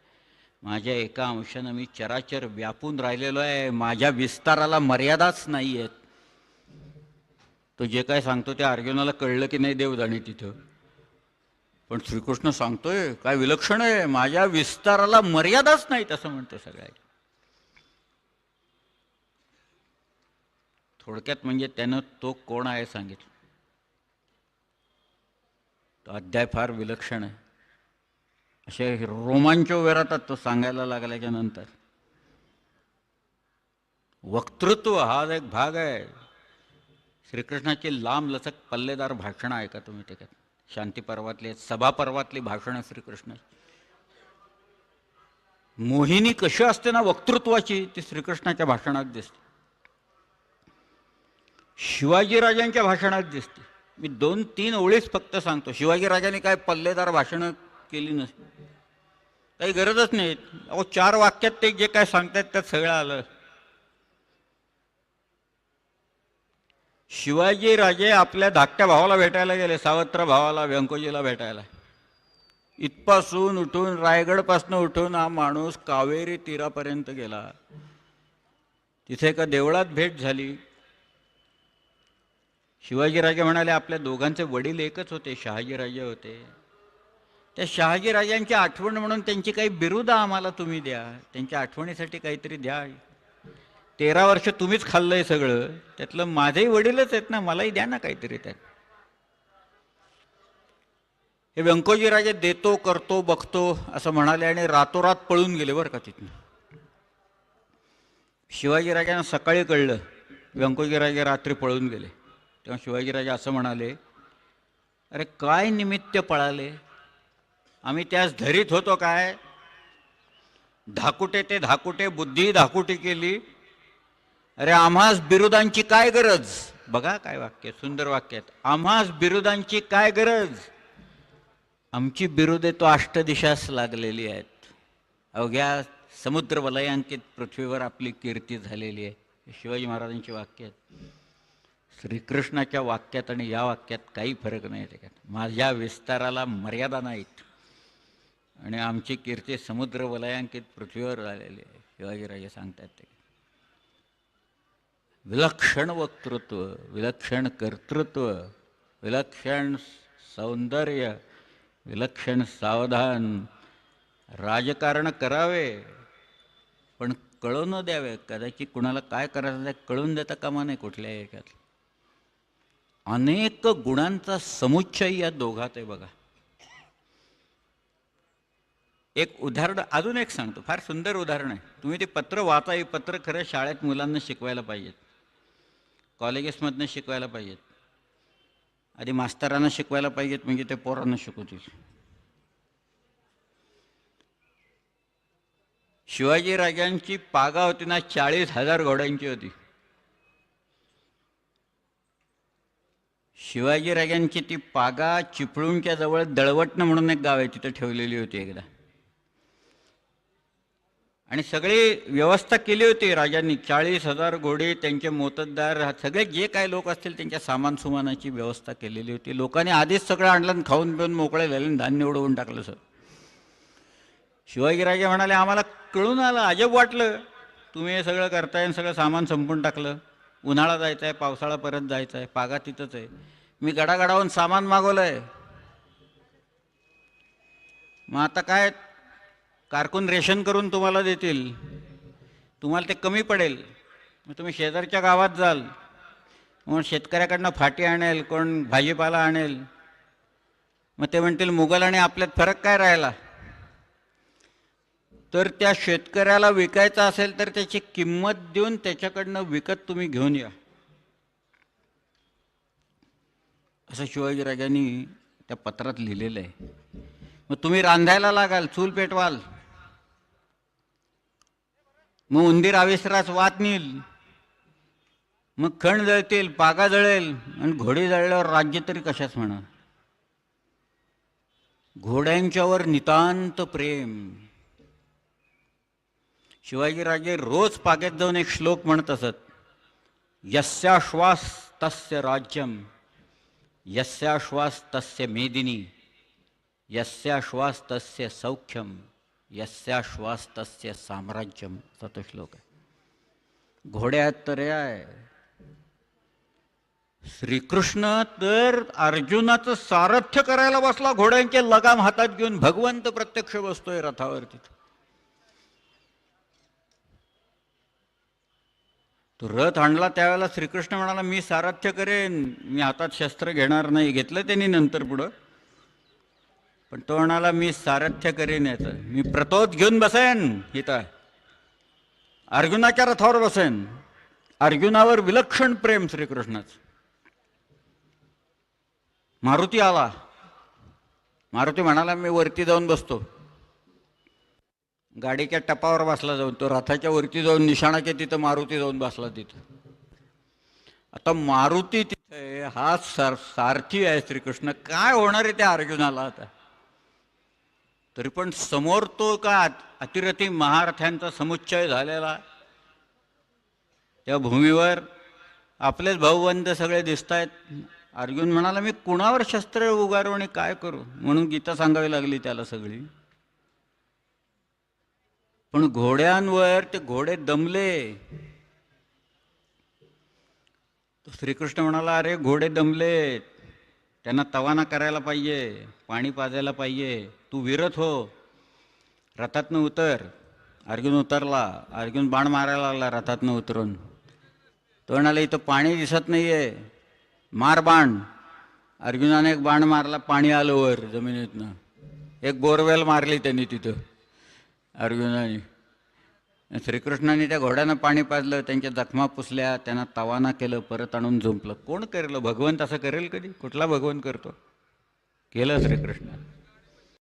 माझ्या एका अंशानं मी चराचर व्यापून राहिलेलो आहे, माझ्या विस्ताराला मर्यादाच नाही आहेत. तो जे काय सांगतो ते अर्जुनाला कळलं की नाही देव जाणे तिथं. पण श्रीकृष्ण सांगतोय काय विलक्षण आहे, माझ्या विस्ताराला मर्यादाच नाहीत असं म्हणतो सगळ्या. थोडक्यात म्हणजे त्यानं तो कोण आहे सांगितलं. तो अध्याय फार विलक्षण आहे. असे रोमांच उभे राहतात तो सांगायला लागल्याच्या नंतर. वक्तृत्व हा एक भाग आहे. श्रीकृष्णाची लांब लचक पल्लेदार भाषणं ऐका तुम्ही त्याच्यात. शांती पर्वातली, सभा पर्वातली भाषणं श्रीकृष्ण. मोहिनी कशी असते ना वक्तृत्वाची, ती श्रीकृष्णाच्या भाषणात दिसते, शिवाजीराजांच्या भाषणात दिसते. मी 2-3 ओळीच फक्त सांगतो. शिवाजीराजांनी काय पल्लेदार भाषणं केली नसती, काही गरजच नाही. अहो 4 वाक्यात ते जे काय सांगतात त्यात सगळं आलं. शिवाजीराजे आपल्या धाकट्या भावाला भेटायला गेले, सावत्र भावाला, व्यंकोजीला भेटायला. इथपासून उठून, रायगडपासून उठून हा माणूस कावेरी तीरापर्यंत गेला. तिथे एका देवळात भेट झाली. शिवाजीराजे म्हणाले आपल्या दोघांचे वडील एकच होते, शहाजीराजे होते. त्या शहाजीराजांची आठवण म्हणून त्यांची काही बिरुदं आम्हाला तुम्ही द्या, त्यांच्या आठवणीसाठी काहीतरी द्या. 13 वर्ष तुम्हीच खाल्लंय सगळं, त्यातलं माझेही वडीलच आहेत ना, मलाही द्या ना काहीतरी त्यात. हे व्यंकोजीराजे देतो, करतो, बघतो असं म्हणाले आणि रातोरात पळून गेले बरं का तिथून. शिवाजीराजांना सकाळी कळलं व्यंकोजीराजे रात्री पळून गेले. तेव्हा शिवाजीराजे असं म्हणाले, अरे काय निमित्त पळाले, आम्ही त्यास धरीत होतो काय, धाकुटे ते धाकुटे, बुद्धी धाकुटी केली. अरे आम्हास बिरुदांची काय गरज. बघा काय वाक्य, सुंदर वाक्य आहेत. आम्हास बिरुदांची काय गरज, आमची बिरुदे तो अष्टदिशास लागलेली आहेत, अवघ्या समुद्र वलयांकित पृथ्वीवर आपली कीर्ती झालेली आहे. शिवाजी महाराजांची वाक्य आहेत. श्रीकृष्णाच्या वाक्यात आणि या वाक्यात काही फरक नाही. त्याच्यात माझ्या विस्ताराला मर्यादा नाहीत आणि आमची कीर्ती समुद्र वलयांकित पृथ्वीवर झालेली आहे, शिवाजीराजे सांगतात. ते विलक्षण वक्तृत्व, विलक्षण कर्तृत्व, विलक्षण सौंदर्य, विलक्षण सावधान. राजकारण करावे पण कळू न द्यावे. कदाचित कुणाला काय करायचं ते कळून देता कामा नाही कुठल्याही याच्यात. अनेक गुणांचा समुच्चय या दोघात आहे बघा. एक उदाहरण अजून एक सांगतो, फार सुंदर उदाहरण आहे. तुम्ही ते पत्र वाचा. हे पत्र खरं शाळेत मुलांना शिकवायला पाहिजेत, कॉलेजेसमधनं शिकवायला पाहिजेत, आधी मास्तरांना शिकवायला पाहिजेत, म्हणजे ते पोरांना शिकवतील. शिवाजीराजांची पागा होती ना 40,000 घोड्यांची होती. शिवाजीराजांची ती पागा चिपळूणच्या जवळ दळवटण म्हणून एक गाव आहे, तिथं ठेवलेली होती एकदा. आणि सगळी व्यवस्था केली होती राजांनी. 40,000 घोडे, त्यांचे मोत्तद्दार, सगळे जे काय लोक असतील त्यांच्या सामान सुमानाची व्यवस्था केलेली होती. लोकांनी आधीच सगळं आणलं आणि खाऊन पिऊन मोकळे झाले, धान्य उडवून टाकलं सर. शिवाजीराजे म्हणाले, आम्हाला कळून आलं, अजब वाटलं, तुम्ही हे सगळं करताय आणि सगळं सामान संपून टाकलं. उन्हाळा जायचा आहे, पावसाळा परत जायचा आहे, पागा तिथंच आहे. मी गडागडावून सामान मागवलं आहे, मग आता काय कारकून रेशन करून तुम्हाला देतील, तुम्हाला ते कमी पडेल. मग तुम्ही शेजारच्या गावात जाल, मग शेतकऱ्याकडनं फाटी आणेल, कोण भाजीपाला आणेल. मग ते म्हणतील मुघल आणि आपल्यात फरक काय राहिला. तर त्या शेतकऱ्याला विकायचं असेल तर त्याची किंमत देऊन त्याच्याकडनं विकत तुम्ही घेऊन या, असं शिवाजीराजांनी त्या पत्रात लिहिलेलं आहे. मग तुम्ही रांधायला लागाल, चूल पेटवाल, मग उंदीर अविश्रास वात नेईल, मग खण जळतील, पागा जळेल, आणि घोडे जळल्यावर राज्य तरी कशाच म्हणा. घोड्यांच्यावर नितांत प्रेम. शिवाजीराजे रोज पाग्यात जाऊन एक श्लोक म्हणत असत, यस्याश्वास तस्य राज्यम, यस्याश्वास तस्य मेदिनी, यस्याश्वास तस्य सौख्यम, यस्याश्वास तस्य साम्राज्यम, असा तो श्लोक आहे. घोड्या तर आहे. श्रीकृष्ण तर अर्जुनाचं सारथ्य करायला बसला, घोड्यांचे लगाम हातात घेऊन. भगवंत प्रत्यक्ष बसतोय रथावर तिथं. तो रथ आणला त्यावेळेला श्रीकृष्ण म्हणाला, मी सारथ्य करेन, मी हातात शस्त्र घेणार नाही. घेतलं त्यांनी नंतर पुढं, पण तो म्हणाला मी सारथ्य करेन याचं, मी प्रतोद घेऊन बसेन इथं, अर्जुनाच्या रथावर बसेन. अर्जुनावर विलक्षण प्रेम श्रीकृष्णाचं. मारुती आला. मारुती म्हणाला, मी वरती जाऊन बसतो. गाडीच्या टपावर बसला जाऊन, तो रथाच्या वरती जाऊन निशाणाच्या तिथं मारुती जाऊन बसला तिथं. आता मारुती तिथे हा सारथी आहे श्रीकृष्ण. काय होणार आहे त्या अर्जुनाला आता. तरी पण समोर तो का अतिरथी महारथ्यांचा समुच्चय झालेला, त्या भूमीवर आपलेच भाऊबंद सगळे दिसत आहेत. अर्जुन म्हणाला, मी कुणावर शस्त्र उगारू आणि काय करू, म्हणून गीता सांगावी लागली त्याला सगळी. पण घोड्यांवर ते घोडे दमले. श्रीकृष्ण म्हणाला, अरे घोडे दमले, त्यांना तवाना करायला पाहिजे, पाणी पाजायला पाहिजे, तू विरत हो, रथातनं उतर. अर्जुन उतरला. अर्जुन बाण मारायला लागला रथातनं उतरून. तो म्हणाला, इथं पाणी दिसत नाहीये, मार बाण. अर्जुनाने एक बाण मारला, पाणी आलं वर जमिनीतनं. एक बोरवेल मारली त्यांनी तिथं अर्जुनाने. श्रीकृष्णाने त्या घोड्यानं पाणी पाजलं, त्यांच्या जखमा पुसल्या, त्यांना तवाना केलं, परत आणून झोंपलं. कोण करेल? भगवंत असं करेल कधी? कुठला भगवंत करतो? केलं श्रीकृष्ण.